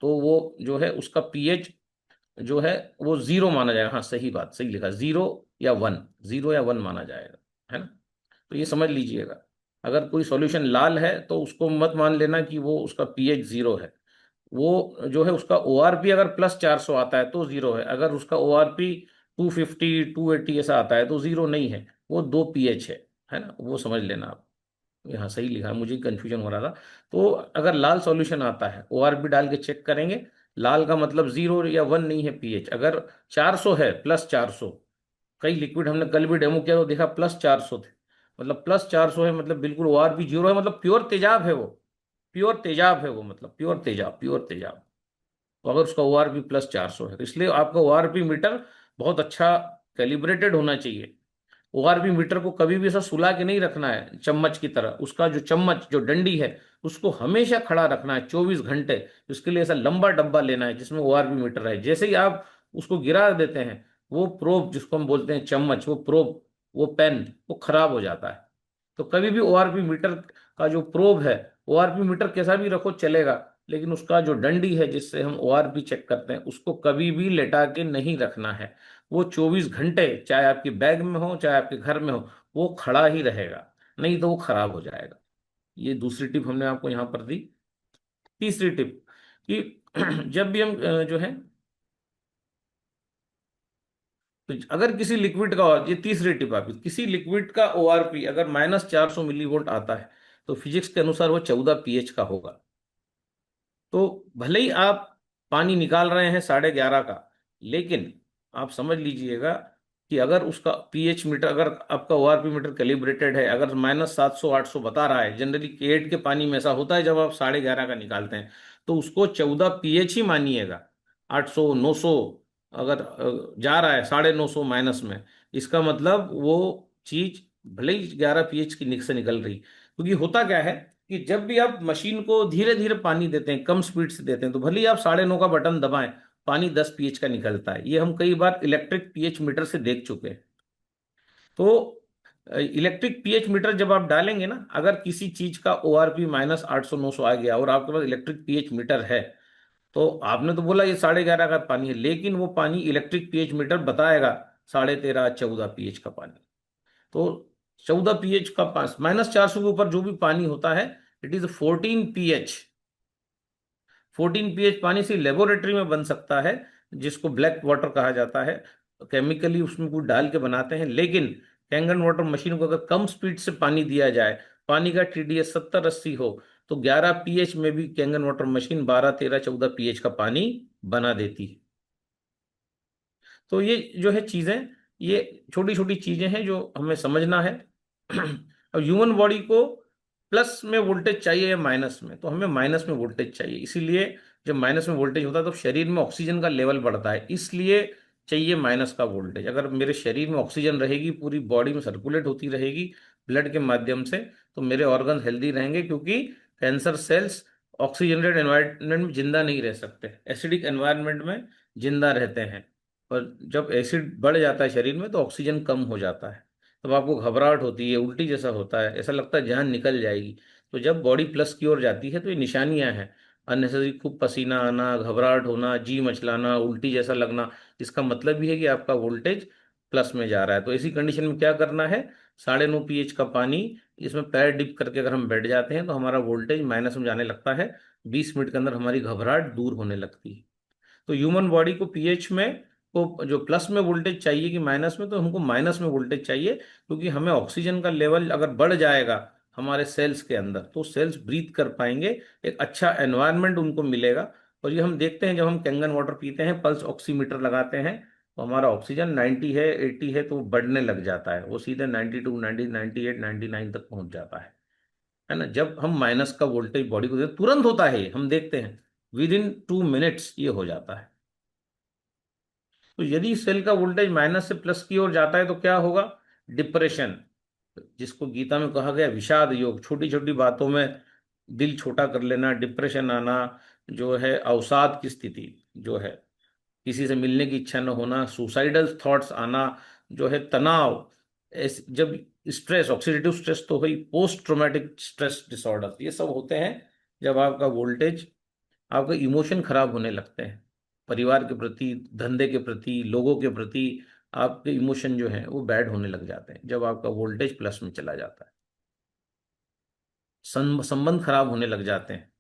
तो वो जो है उसका pH जो है वो 0 माना जाएगा। हाँ, सही बात, सही लिखा, 0 या 1, 0 या 1 माना जाएगा, है ना। तो ये समझ लीजिएगा, अगर कोई सॉल्यूशन लाल है तो उसको मत मान लेना कि वो उसका pH 0 है। वो जो है उसका ORP अगर प्लस 400 आता है तो 0 है। अगर उसका ORP 250, 280 ऐसा आता है तो 0 नहीं है, वो 2 pH है ना, वो समझ लेना आप। यहाँ सही लिखा है, मुझे कंफ्यूजन हो रहा था। तो अगर लाल सॉल्यूशन आता है, ORP डाल के चेक करेंगे, लाल का मतलब 0 या 1 नहीं है pH। अगर 400 है, प्लस 400, कई लिक्विड हमने कल भी डेमो किया तो देखा प्लस 400 थे, मतलब प्लस 400 है, मतलब बिल्कुल ORP 0 है, मतलब प्योर तेजाब है वो, प्योर तेजाब है वो, मतलब प्योर तेजाब, प्योर तेजाब। तो अगर उसका ORP प्लस 400 है तो इसलिए आपका ORP मीटर बहुत अच्छा कैलिब्रेटेड होना चाहिए। ORP मीटर को कभी भी ऐसा सुला के नहीं रखना है चम्मच की तरह, उसका जो चम्मच, जो डंडी है, उसको हमेशा खड़ा रखना है 24 घंटे। इसके लिए ऐसा लंबा डब्बा लेना है जिसमें ORP मीटर है। जैसे ही आप उसको गिरा देते हैं, वो प्रोब जिसको हम बोलते हैं चम्मच, वो प्रोब, वो पेन, वो खराब हो जाता है। तो कभी भी ओआरपी मीटर का जो प्रोब है, ओआरपी मीटर कैसा भी रखो चलेगा, लेकिन उसका जो डंडी है जिससे हम ओआरपी चेक करते हैं, उसको कभी भी लेटा के नहीं रखना है। वो 24 घंटे, चाहे आपकी बैग में हो चाहे आपके घर में हो, वो खड़ा ही रहेगा, नहीं तो वो खराब हो जाएगा। ये दूसरी टिप हमने आपको यहाँ पर दी। तीसरी टिप कि जब भी हम जो है, तो अगर किसी लिक्विड का, ये तीसरी टिप आपकी, किसी लिक्विड का ओआरपी अगर -400 मिलीवोल्ट आता है, तो फिजिक्स के अनुसार वो 14 पीएच का होगा। तो भले ही आप पानी निकाल रहे हैं 11.5 का, लेकिन आप समझ लीजिएगा कि अगर उसका पीएच मीटर, अगर आपका ओआरपी मीटर कैलिब्रेटेड है, अगर -700 800 बता रहा है, जनरली केट के पानी में ऐसा होता है जब आप 11.5 का निकालते हैं, तो उसको 14 पीएच ही मानिएगा। 800 900 अगर जा रहा है 950 माइनस में, इसका मतलब वो चीज भले ही 11 पीएच की से निकल रही। क्योंकि होता क्या है कि जब भी आप मशीन को धीरे धीरे पानी देते हैं, कम स्पीड से देते हैं, तो भले ही आप 9.5 का बटन दबाएं, पानी 10 पीएच का निकलता है। ये हम कई बार इलेक्ट्रिक पीएच मीटर से देख चुके हैं। तो इलेक्ट्रिक पीएच मीटर जब आप डालेंगे ना, अगर किसी चीज का ओआरपी -800 900 आ गया और आपके पास इलेक्ट्रिक पीएच मीटर है, तो आपने तो बोला ये 11.5 का पानी है, लेकिन वो पानी इलेक्ट्रिक पीएच मीटर बताएगा 13.5 14 पीएच का पानी। तो 14 पीएच का पास -400 के ऊपर जो भी पानी होता है, इट इज 14 पीएच। 14 पीएच पानी से लेबोरेटरी में बन सकता है, जिसको ब्लैक वाटर कहा जाता है। केमिकली उसमें कुछ डाल के बनाते हैं, लेकिन कैंगन वाटर मशीन को अगर कम स्पीड से पानी दिया जाए, पानी का टीडीएस 70 80 हो, तो 11 पीएच में भी कैंगन वाटर मशीन 12 13 14 पीएच का पानी बना देती है। तो ये जो है चीजें, ये छोटी छोटी चीजें हैं जो हमें समझना है। अब ह्यूमन बॉडी को प्लस में वोल्टेज चाहिए या माइनस में, तो हमें माइनस में वोल्टेज चाहिए। इसीलिए जब माइनस में वोल्टेज होता है तो शरीर में ऑक्सीजन का लेवल बढ़ता है, इसलिए चाहिए माइनस का वोल्टेज। अगर मेरे शरीर में ऑक्सीजन रहेगी, पूरी बॉडी में सर्कुलेट होती रहेगी ब्लड के माध्यम से, तो मेरे ऑर्गन हेल्दी रहेंगे, क्योंकि कैंसर सेल्स ऑक्सीजनेटेड एनवायरनमेंट में जिंदा नहीं रह सकते, एसिडिक एनवायरनमेंट में जिंदा रहते हैं। और जब एसिड बढ़ जाता है शरीर में, तो ऑक्सीजन कम हो जाता है, तब आपको घबराहट होती है, उल्टी जैसा होता है, ऐसा लगता है जान निकल जाएगी। तो जब बॉडी प्लस की ओर जाती है, तो ये निशानियां हैं। अननेसेसरी खूब पसीना आना, घबराहट होना, जी मचलाना, उल्टी जैसा लगना, इसका मतलब भी है कि आपका वोल्टेज प्लस में जा रहा है। तो ऐसी कंडीशन में क्या करना है, 9.5 पीएच का पानी, इसमें पैर डिप करके अगर हम बैठ जाते हैं, तो हमारा वोल्टेज माइनस में जाने लगता है। 20 मिनट के अंदर हमारी घबराहट दूर होने लगती है। तो ह्यूमन बॉडी को पीएच में, को जो प्लस में वोल्टेज चाहिए कि माइनस में, तो हमको माइनस में वोल्टेज चाहिए, क्योंकि हमें ऑक्सीजन का लेवल अगर बढ़ जाएगा हमारे सेल्स के अंदर, तो सेल्स ब्रीथ कर पाएंगे, एक अच्छा एनवायरनमेंट उनको मिलेगा। और ये हम देखते हैं, जब हम कैंगन वाटर पीते हैं, पल्स ऑक्सीमीटर लगाते हैं, तो हमारा ऑक्सीजन 90 है 80 है, तो बढ़ने लग जाता है, वो सीधे 92 90 98 99 तक पहुंच जाता है ना। जब हम माइनस का वोल्टेज बॉडी को देते, तुरंत होता है ये, हम देखते हैं विद इन 2 मिनट्स ये हो जाता है। तो यदि सेल का वोल्टेज माइनस से प्लस की ओर जाता है, तो क्या होगा, डिप्रेशन, जिसको गीता में कहा गया विषाद योग, छोटी छोटी बातों में दिल छोटा कर लेना, डिप्रेशन आना, जो है अवसाद की स्थिति, जो है किसी से मिलने की इच्छा न होना, सुसाइडल थॉट्स आना, जो है तनाव, जब स्ट्रेस, ऑक्सीडेटिव स्ट्रेस तो हुई, पोस्ट ट्रोमेटिक स्ट्रेस डिसऑर्डर, ये सब होते हैं जब आपका वोल्टेज, आपके इमोशन खराब होने लगते हैं, परिवार के प्रति, धंधे के प्रति, लोगों के प्रति, आपके इमोशन जो हैं वो बैड होने लग जाते हैं जब आपका वोल्टेज प्लस में चला जाता है, संबंध खराब होने लग जाते हैं।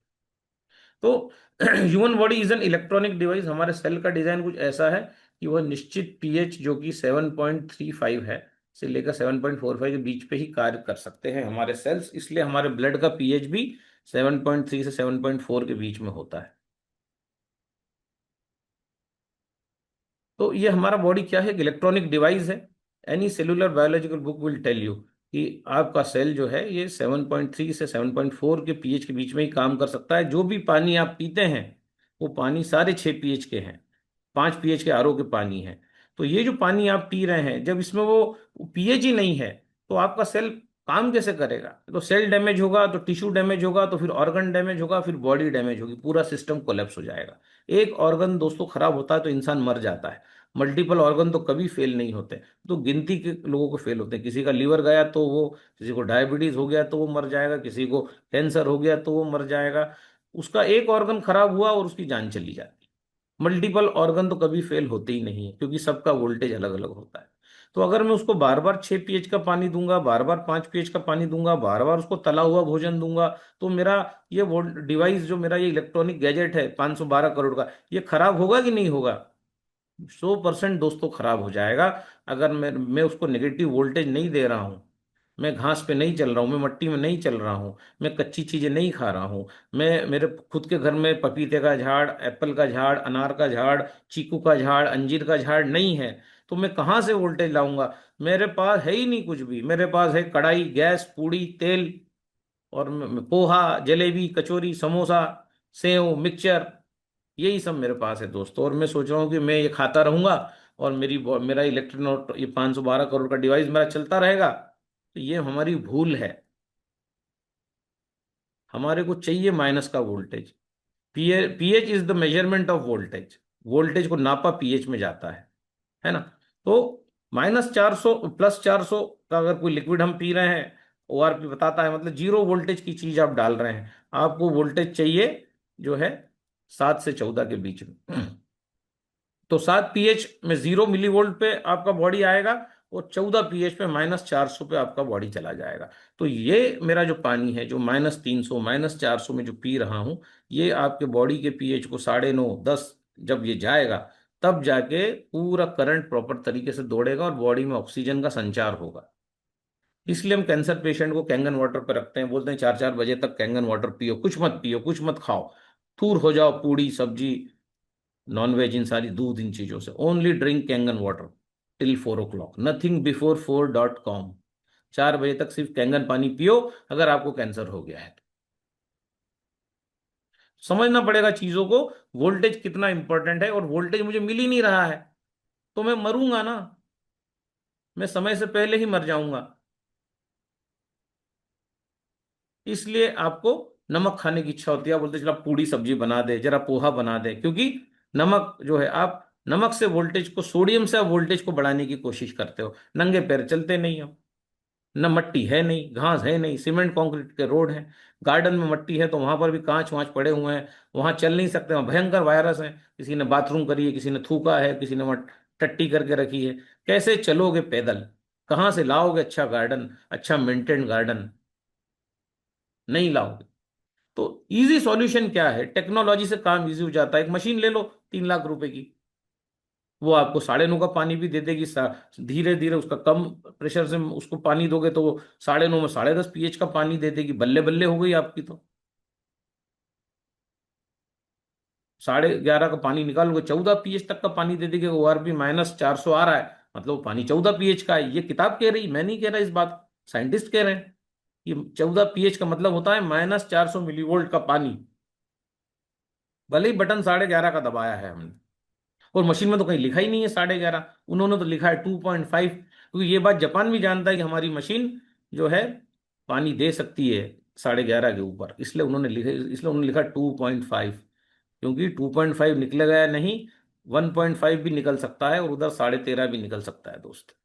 तो human body is an electronic device. हमारे सेल का डिजाइन कुछ ऐसा है कि वह निश्चित पीएच, जो कि 7.35 है, से लेकर 7.45 के बीच पे ही कार्य कर सकते हैं हमारे सेल्स, इसलिए हमारे ब्लड का पीएच भी 7.3 से 7.4 के बीच में होता है। तो ये हमारा बॉडी क्या है, इलेक्ट्रॉनिक डिवाइस है। Any cellular biological book will tell you कि आपका सेल जो है ये 7.3 से 7.4 के पीएच के बीच में ही काम कर सकता है। जो भी पानी आप पीते हैं, वो पानी सारे 6 पीएच के हैं, 5 पीएच के आरओ के पानी है। तो ये जो पानी आप पी रहे हैं, जब इसमें वो पीएच ही नहीं है, तो आपका सेल काम कैसे करेगा। तो सेल डैमेज होगा, तो टिश्यू डैमेज होगा, तो फिर ऑर्गन डैमेज होगा, फिर बॉडी डैमेज होगी, पूरा सिस्टम कोलैप्स हो जाएगा। एक ऑर्गन दोस्तों खराब होता है तो इंसान मर जाता है, मल्टीपल ऑर्गन तो कभी फेल नहीं होते। तो गिनती के लोगों को फेल होते हैं, किसी का लीवर गया तो वो, किसी को डायबिटीज हो गया तो वो मर जाएगा, किसी को कैंसर हो गया तो वो मर जाएगा। उसका एक ऑर्गन खराब हुआ और उसकी जान चली जाती है। मल्टीपल ऑर्गन तो कभी फेल होते ही नहीं है, क्योंकि सबका वोल्टेज अलग अलग होता है। तो अगर मैं उसको बार बार 6 pH का पानी दूंगा, बार बार 5 pH का पानी दूंगा, बार बार उसको तला हुआ भोजन दूंगा, तो मेरा ये डिवाइस, जो मेरा ये इलेक्ट्रॉनिक गैजेट है 512 करोड़ का, ये खराब होगा कि नहीं होगा? 100% दोस्तों खराब हो जाएगा। अगर मैं उसको नेगेटिव वोल्टेज नहीं दे रहा हूं, मैं घास पे नहीं चल रहा हूं, मैं मट्टी में नहीं चल रहा हूं, मैं कच्ची चीजें नहीं खा रहा हूं, मैं मेरे खुद के घर में पपीते का झाड़, एप्पल का झाड़, अनार का झाड़, चीकू का झाड़, अंजीर का झाड़ नहीं है, तो मैं कहाँ से वोल्टेज लाऊंगा? मेरे पास है ही नहीं कुछ भी। मेरे पास है कढ़ाई, गैस, पूड़ी, तेल, और पोहा, जलेबी, कचौरी, समोसा, सेव, मिक्सचर, यही सब मेरे पास है दोस्तों। और मैं सोच रहा हूँ कि मैं ये खाता रहूंगा और मेरा इलेक्ट्रॉनिक ये 512 करोड़ का डिवाइस मेरा चलता रहेगा। तो ये हमारी भूल है। हमारे को चाहिए माइनस का voltage. PH is the measurement of voltage. Voltage को नापा पीएच में जाता है ना? तो -400 +400 का अगर कोई लिक्विड हम पी रहे हैं, ओआरपी बताता है, मतलब 0 वोल्टेज की चीज आप डाल रहे हैं। आपको वोल्टेज चाहिए जो है 7 से 14 के बीच में। तो 7 pH में 0 मिलीवोल्ट पे आपका बॉडी आएगा, और 14 pH पे -400 पे आपका बॉडी चला जाएगा। तो ये मेरा जो पानी है, जो -300 -400 में जो पी रहा हूं, ये आपके बॉडी के पीएच को 9.5 10 जब ये जाएगा, तब जाके पूरा करंट प्रॉपर तरीके से दौड़ेगा और बॉडी में ऑक्सीजन का संचार होगा। इसलिए हम कैंसर पेशेंट को कैंगन वाटर पर रखते हैं, बोलते हैं 4 4 बजे तक कैंगन वाटर पियो, कुछ मत पियो, कुछ मत खाओ, दूर हो जाओ पूड़ी सब्जी, नॉनवेज, इन सारी दूध, इन चीजों से। Only drink Kangen water till 4 o'clock, nothing before 4.com। 4 बजे तक सिर्फ कैंगन पानी पियो अगर आपको कैंसर हो गया है तो। समझना पड़ेगा चीजों को, वोल्टेज कितना इंपॉर्टेंट है। और वोल्टेज मुझे मिल ही नहीं रहा है तो मैं मरूंगा ना, मैं समय से पहले ही मर जाऊंगा। इसलिए आपको नमक खाने की इच्छा होती है, आप बोलते चलो पूड़ी सब्जी बना दे, जरा पोहा बना दे, क्योंकि नमक जो है, आप नमक से वोल्टेज को, सोडियम से आप वोल्टेज को बढ़ाने की कोशिश करते हो। नंगे पैर चलते नहीं हो, न मट्टी है, नहीं घास है, नहीं सीमेंट कंक्रीट के रोड हैं। गार्डन में मट्टी है तो वहां पर भी कांच वांच पड़े हुए हैं, वहां चल नहीं सकते, वहां भयंकर वायरस है, किसी ने बाथरूम करी है, किसी ने थूका है, किसी ने वहां टट्टी करके रखी है। कैसे चलोगे पैदल? कहाँ से लाओगे अच्छा गार्डन, अच्छा मेंटेन गार्डन? नहीं लाओगे। तो इजी सॉल्यूशन क्या है? टेक्नोलॉजी से काम इजी हो जाता है। एक मशीन ले लो 3 लाख रुपए की, वो आपको 9.5 का पानी भी दे देगी। धीरे धीरे उसका कम प्रेशर से उसको पानी दोगे तो वो 9.5 में 10.5 pH का पानी दे देगी। बल्ले बल्ले हो गई आपकी। तो 11.5 का पानी निकालोगे 14 pH तक का पानी दे देगी। ओआरपी -400 आ रहा है, मतलब वो पानी 14 pH का है। ये किताब कह रही, मैं नहीं कह रहा इस बात, साइंटिस्ट कह रहे हैं। ये 14 pH का मतलब होता है -400 मिलीवोल्ट का पानी। भले ही बटन 11.5 का दबाया है हमने, और मशीन में तो कहीं लिखा ही नहीं है 11.5, उन्होंने तो लिखा है 2.5। क्योंकि ये बात जापान भी जानता है कि हमारी मशीन जो है पानी दे सकती है 11.5 के ऊपर, इसलिए उन्होंने लिखा 2.5। क्योंकि 2.5 निकलेगा या नहीं, 1.5 भी निकल सकता है और उधर 13.5 भी निकल सकता है दोस्त।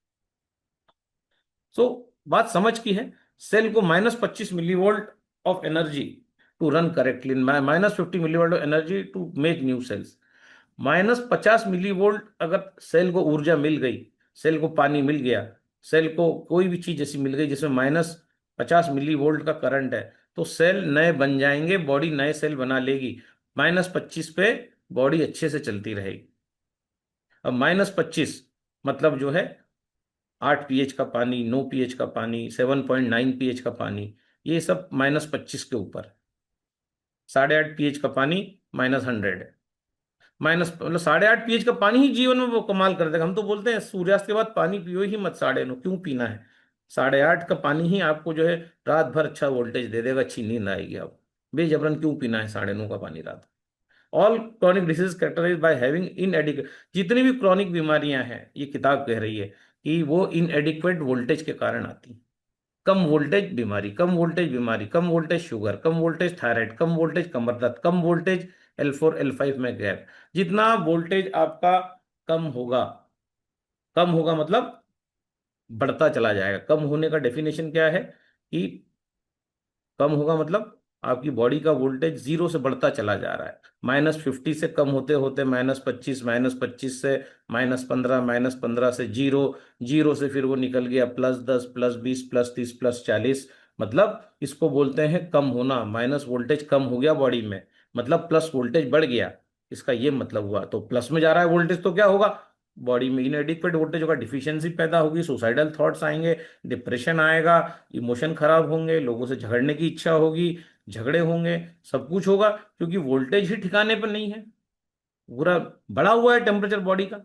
सो बात समझ की है। सेल को -25 millivolt of energy to run correctly, -50 millivolt of energy to make new cells. -50 millivolt अगर सेल को ऊर्जा मिल गई, सेल को पानी मिल गया, सेल को कोई भी चीज ऐसी मिल गई जिसमें -50 मिलीवोल्ट का करंट है, तो सेल नए बन जाएंगे, बॉडी नए सेल बना लेगी। -25 पे बॉडी अच्छे से चलती रहेगी। अब -25 मतलब जो है 8 pH का पानी, 9 pH का पानी, 7.9 pH का पानी, ये सब -25 के ऊपर। 8.5 pH का पानी -100 है। माइनस मतलब 8.5 pH का पानी ही जीवन में वो कमाल कर देगा। हम तो बोलते हैं सूर्यास्त के बाद पानी पियो ही मत, 9:30 क्यों पीना है? 8.5 का पानी ही आपको जो है रात भर अच्छा वोल्टेज दे देगा, अच्छी नींद आएगी। आप बेजबरन क्यों पीना है 9:30 का पानी रात? All chronic disease characterize by having inadequate, जितनी भी क्रॉनिक बीमारियां हैं, ये किताब कह रही है कि वो इनएडिक्वेट वोल्टेज के कारण आती हैं। कम वोल्टेज बीमारी, कम वोल्टेज बीमारी, कम वोल्टेज शुगर, कम वोल्टेज थायराइड, कम वोल्टेज कमर दर्द, कम वोल्टेज L4 L5 में गैप। जितना वोल्टेज आपका कम होगा, कम होगा मतलब बढ़ता चला जाएगा। कम होने का डेफिनेशन क्या है कि कम होगा मतलब आपकी बॉडी का वोल्टेज 0 से बढ़ता चला जा रहा है। -50 से कम होते होते -25, -25 से -15, -15 से 0, 0 से फिर वो निकल गया +10, +20, +30, +40। मतलब इसको बोलते हैं कम होना। माइनस वोल्टेज कम हो गया बॉडी में, मतलब प्लस वोल्टेज बढ़ गया, इसका ये मतलब हुआ। तो प्लस में जा रहा है वोल्टेज तो क्या होगा, बॉडी में इनएडिक्वेट वोल्टेज होगा, डिफिशियंसी पैदा होगी, सुसाइडल थॉट्स आएंगे, डिप्रेशन आएगा, इमोशन खराब होंगे, लोगों से झगड़ने की इच्छा होगी, झगड़े होंगे, सब कुछ होगा, क्योंकि वोल्टेज ही ठिकाने पर नहीं है। पूरा बढ़ा हुआ है टेम्परेचर बॉडी का,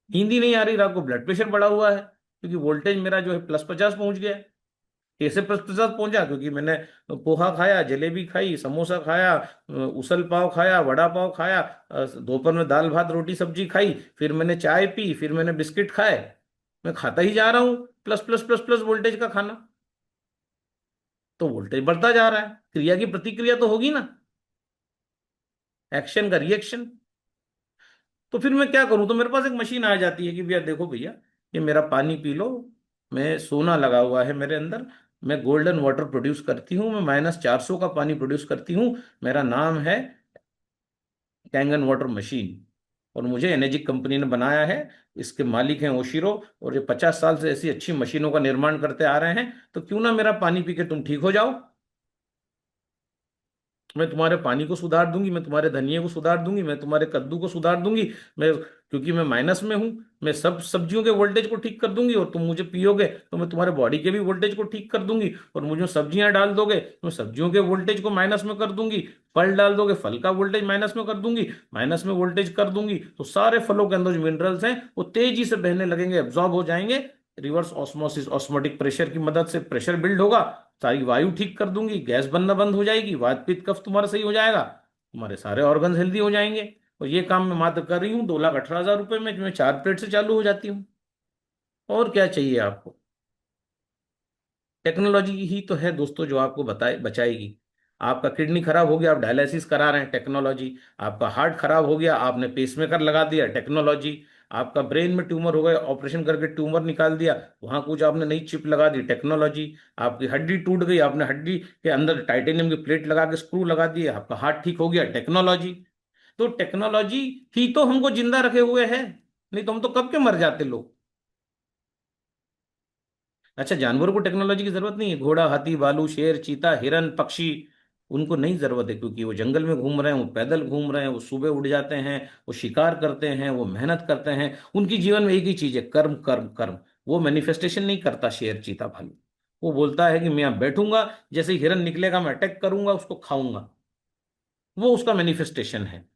नींद ही नहीं आ रही रात को, ब्लड प्रेशर बढ़ा हुआ है, क्योंकि वोल्टेज मेरा जो है +50 पहुंच गया है। कैसे +50 पहुंचा, क्योंकि मैंने पोहा खाया, जलेबी खाई, समोसा खाया, उसल पाव खाया, वड़ा पाव खाया, दोपहर में दाल भात रोटी सब्जी खाई, फिर मैंने चाय पी, फिर मैंने बिस्किट खाए। मैं खाता ही जा रहा हूं plus plus plus plus voltage का खाना, तो वोल्टेज बढ़ता जा रहा है। क्रिया की प्रतिक्रिया तो होगी ना, एक्शन का रिएक्शन। तो फिर मैं क्या करूं, तो मेरे पास एक मशीन आ जाती है कि भैया देखो भैया, ये मेरा पानी पी लो, मैं सोना लगा हुआ है मेरे अंदर, मैं गोल्डन वाटर प्रोड्यूस करती हूँ, मैं -400 का पानी प्रोड्यूस करती हूँ, मेरा नाम है कैंगन वाटर मशीन, और मुझे एनर्जिक कंपनी ने बनाया है, इसके मालिक हैं ओशिरो, और ये 50 साल से ऐसी अच्छी मशीनों का निर्माण करते आ रहे हैं, तो क्यों ना मेरा पानी पी के तुम ठीक हो जाओ। मैं तुम्हारे पानी को सुधार दूंगी, मैं तुम्हारे धनिये को सुधार दूंगी, मैं तुम्हारे कद्दू को सुधार दूंगी, मैं, क्योंकि मैं माइनस में हूं, मैं सब सब्जियों के वोल्टेज को ठीक कर दूंगी, और तुम मुझे पियोगे तो मैं तुम्हारे बॉडी के भी वोल्टेज को ठीक कर दूंगी, और मुझे सब्जियां डाल दोगे तो मैं सब्जियों के वोल्टेज को माइनस में कर दूंगी, फल डाल दोगे फल का वोल्टेज माइनस में कर दूंगी, माइनस में वोल्टेज कर दूंगी, तो सारे फलों के अंदर जो मिनरल्स हैं वो तेजी से बहने लगेंगे, एब्जॉर्ब हो जाएंगे, रिवर्स ऑस्मोसिस ऑस्मोटिक प्रेशर की मदद से प्रेशर बिल्ड होगा, सारी वायु ठीक कर दूंगी, गैस बनना बंद हो जाएगी, वात पित्त कफ तुम्हारा सही हो जाएगा, तुम्हारे सारे ऑर्गन हेल्दी हो जाएंगे। और ये काम मैं मात्र कर रही हूँ 2,18,000 रुपए में, जो मैं 4 प्लेट से चालू हो जाती हूँ। और क्या चाहिए आपको, टेक्नोलॉजी ही तो है दोस्तों जो आपको बताए बचाएगी। आपका किडनी खराब हो गया, आप डायलिसिस करा रहे हैं, टेक्नोलॉजी। आपका हार्ट खराब हो गया, आपने पेसमेकर लगा दिया, टेक्नोलॉजी। आपका ब्रेन में ट्यूमर हो गया, ऑपरेशन करके ट्यूमर निकाल दिया, वहां कुछ आपने नई चिप लगा दी, टेक्नोलॉजी। आपकी हड्डी टूट गई, आपने हड्डी के अंदर टाइटेनियम की प्लेट लगा के स्क्रू लगा दिए, आपका हार्ट ठीक हो गया, टेक्नोलॉजी। तो टेक्नोलॉजी ही तो हमको जिंदा रखे हुए है, नहीं तो हम तो कब के मर जाते लोग। अच्छा, जानवरों को टेक्नोलॉजी की जरूरत नहीं है, घोड़ा, हाथी, भालू, शेर, चीता, हिरन, पक्षी, उनको नहीं जरूरत है, क्योंकि वो जंगल में घूम रहे हैं, वो पैदल घूम रहे हैं, वो सुबह उड़ जाते हैं, वो शिकार करते हैं, वो मेहनत करते हैं, उनकी जीवन में एक ही चीज है, कर्म कर्म कर्म। वो मैनिफेस्टेशन नहीं करता शेर, चीता, भालू। वो बोलता है कि मैं यहाँ बैठूंगा, जैसे ही हिरन निकलेगा मैं अटैक करूंगा, उसको खाऊंगा। वो उसका मैनिफेस्टेशन है।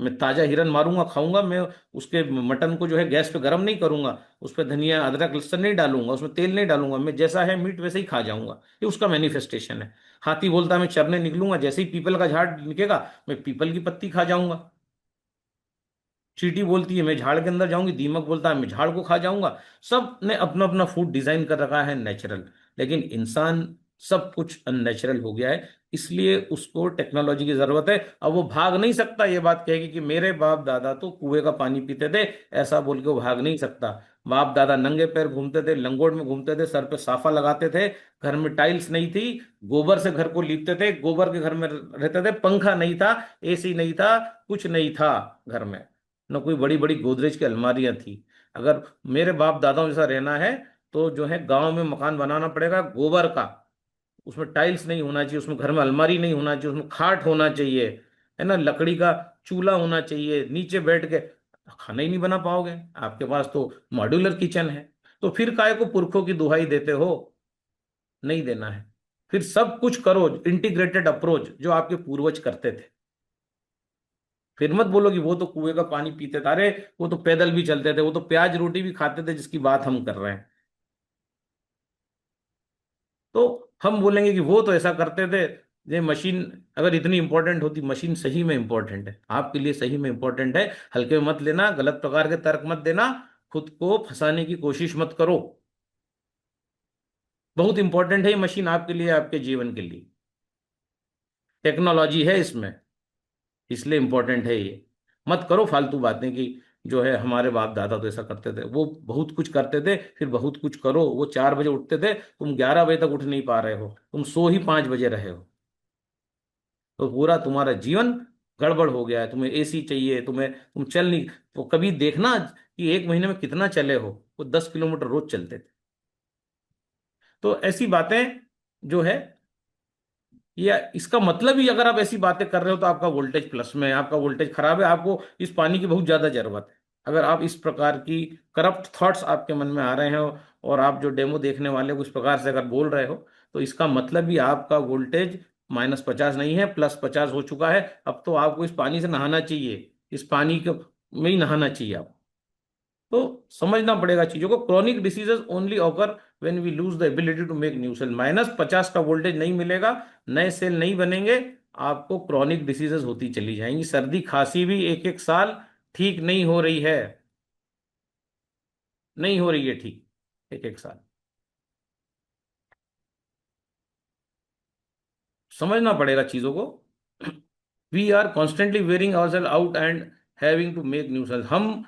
मैं ताजा हिरन मारूंगा, खाऊंगा, मैं उसके मटन को जो है गैस पे गर्म नहीं करूंगा, उस पर धनिया अदरक लहसुन नहीं डालूंगा, उसमें तेल नहीं डालूंगा, मैं जैसा है मीट वैसे ही खा जाऊंगा। ये उसका मैनिफेस्टेशन है। हाथी बोलता है मैं चरने निकलूंगा, जैसे ही पीपल का झाड़ निकलेगा मैं पीपल की पत्ती खा जाऊंगा। चींटी बोलती है मैं झाड़ के अंदर जाऊंगी, दीमक बोलता है मैं झाड़ को खा जाऊंगा। सब ने अपना अपना फूड डिजाइन कर रखा है नेचुरल, लेकिन इंसान सब कुछ अननेचुरल हो गया है, इसलिए उसको टेक्नोलॉजी की जरूरत है। अब वो भाग नहीं सकता ये बात कहेगी कि मेरे बाप दादा तो कुएं का पानी पीते थे, ऐसा बोल के वो भाग नहीं सकता। बाप दादा नंगे पैर घूमते थे, लंगोट में घूमते थे, सर पे साफा लगाते थे, घर में टाइल्स नहीं थी, गोबर से घर को लीपते थे, गोबर के घर में रहते थे, पंखा नहीं था, एसी नहीं था, कुछ नहीं था घर में, न कोई बड़ी बड़ी गोदरेज की अलमारियां थी। अगर मेरे बाप दादाओं जैसा रहना है तो जो है गांव में मकान बनाना पड़ेगा गोबर का, उसमें टाइल्स नहीं होना चाहिए, उसमें घर में अलमारी नहीं होना चाहिए, उसमें खाट होना चाहिए, है ना, लकड़ी का चूल्हा होना चाहिए, नीचे बैठ के खाना ही नहीं बना पाओगे। आपके पास तो मॉड्यूलर किचन है, तो फिर काय को पुरखों की दुहाई देते हो, नहीं देना है। फिर सब कुछ करो इंटीग्रेटेड अप्रोच जो आपके पूर्वज करते थे। फिर मत बोलो कि वो तो कुएं का पानी पीते थे, अरे वो तो पैदल भी चलते थे, वो तो प्याज रोटी भी खाते थे, जिसकी बात हम कर रहे हैं। तो हम बोलेंगे कि वो तो ऐसा करते थे। ये मशीन अगर इतनी इंपॉर्टेंट होती, मशीन सही में इंपॉर्टेंट है, आपके लिए सही में इंपॉर्टेंट है, हल्के में मत लेना, गलत प्रकार के तर्क मत देना, खुद को फंसाने की कोशिश मत करो। बहुत इंपॉर्टेंट है ये मशीन आपके लिए, आपके जीवन के लिए। टेक्नोलॉजी है इसमें, इसलिए इंपॉर्टेंट है ये। मत करो फालतू बातें कि जो है हमारे बाप दादा तो ऐसा करते थे, वो बहुत कुछ करते थे, फिर बहुत कुछ करो। वो 4 बजे उठते थे, तुम 11 बजे तक उठ नहीं पा रहे हो, तुम सो ही 5 बजे रहे हो, तो पूरा तुम्हारा जीवन गड़बड़ हो गया है। तुम्हें एसी चाहिए, तुम चल नहीं, तो कभी देखना कि 1 महीने में कितना चले हो। वो 10 किलोमीटर रोज चलते थे। तो ऐसी बातें जो है, या इसका मतलब ही अगर आप ऐसी बातें कर रहे हो तो आपका वोल्टेज प्लस में है, आपका वोल्टेज खराब है, आपको इस पानी की बहुत ज्यादा जरूरत है। अगर आप इस प्रकार की करप्ट थॉट्स आपके मन में आ रहे हो, और आप जो डेमो देखने वाले को इस प्रकार से अगर बोल रहे हो, तो इसका मतलब ही आपका वोल्टेज -50 नहीं है, +50 हो चुका है। अब तो आपको इस पानी से नहाना चाहिए, इस पानी के में ही नहाना चाहिए आपको। तो समझना पड़ेगा चीजों को। Chronic diseases only occur when we lose the ability to make new cell. -50 का वोल्टेज नहीं मिलेगा, नए सेल नहीं बनेंगे, आपको क्रॉनिक डिसीजेस होती चली जाएंगी। सर्दी खांसी भी 1-1 साल ठीक नहीं हो रही है, नहीं हो रही है ठीक 1-1 साल। समझना पड़ेगा चीजों को। We are constantly wearing ourselves out and having to make new cells. हम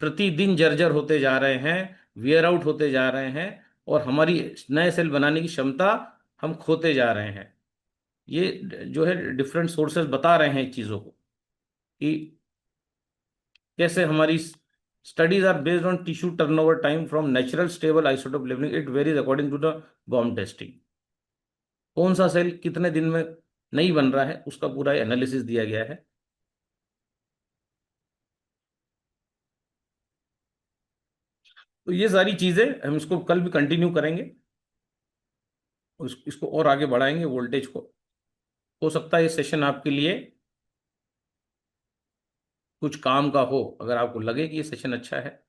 प्रतिदिन जर्जर होते जा रहे हैं, वियर आउट होते जा रहे हैं, और हमारी नए सेल बनाने की क्षमता हम खोते जा रहे हैं। ये जो है डिफरेंट सोर्सेज बता रहे हैं चीज़ों को कि कैसे हमारी studies are based on tissue turnover time from natural stable isotope levelling, it varies according to the bomb testing. कौन सा सेल कितने दिन में नहीं बन रहा है, उसका पूरा एनालिसिस दिया गया है। तो ये सारी चीजें हम इसको कल भी कंटिन्यू करेंगे, और इसको और आगे बढ़ाएंगे वोल्टेज को। हो सकता है ये सेशन आपके लिए कुछ काम का हो। अगर आपको लगे कि ये सेशन अच्छा है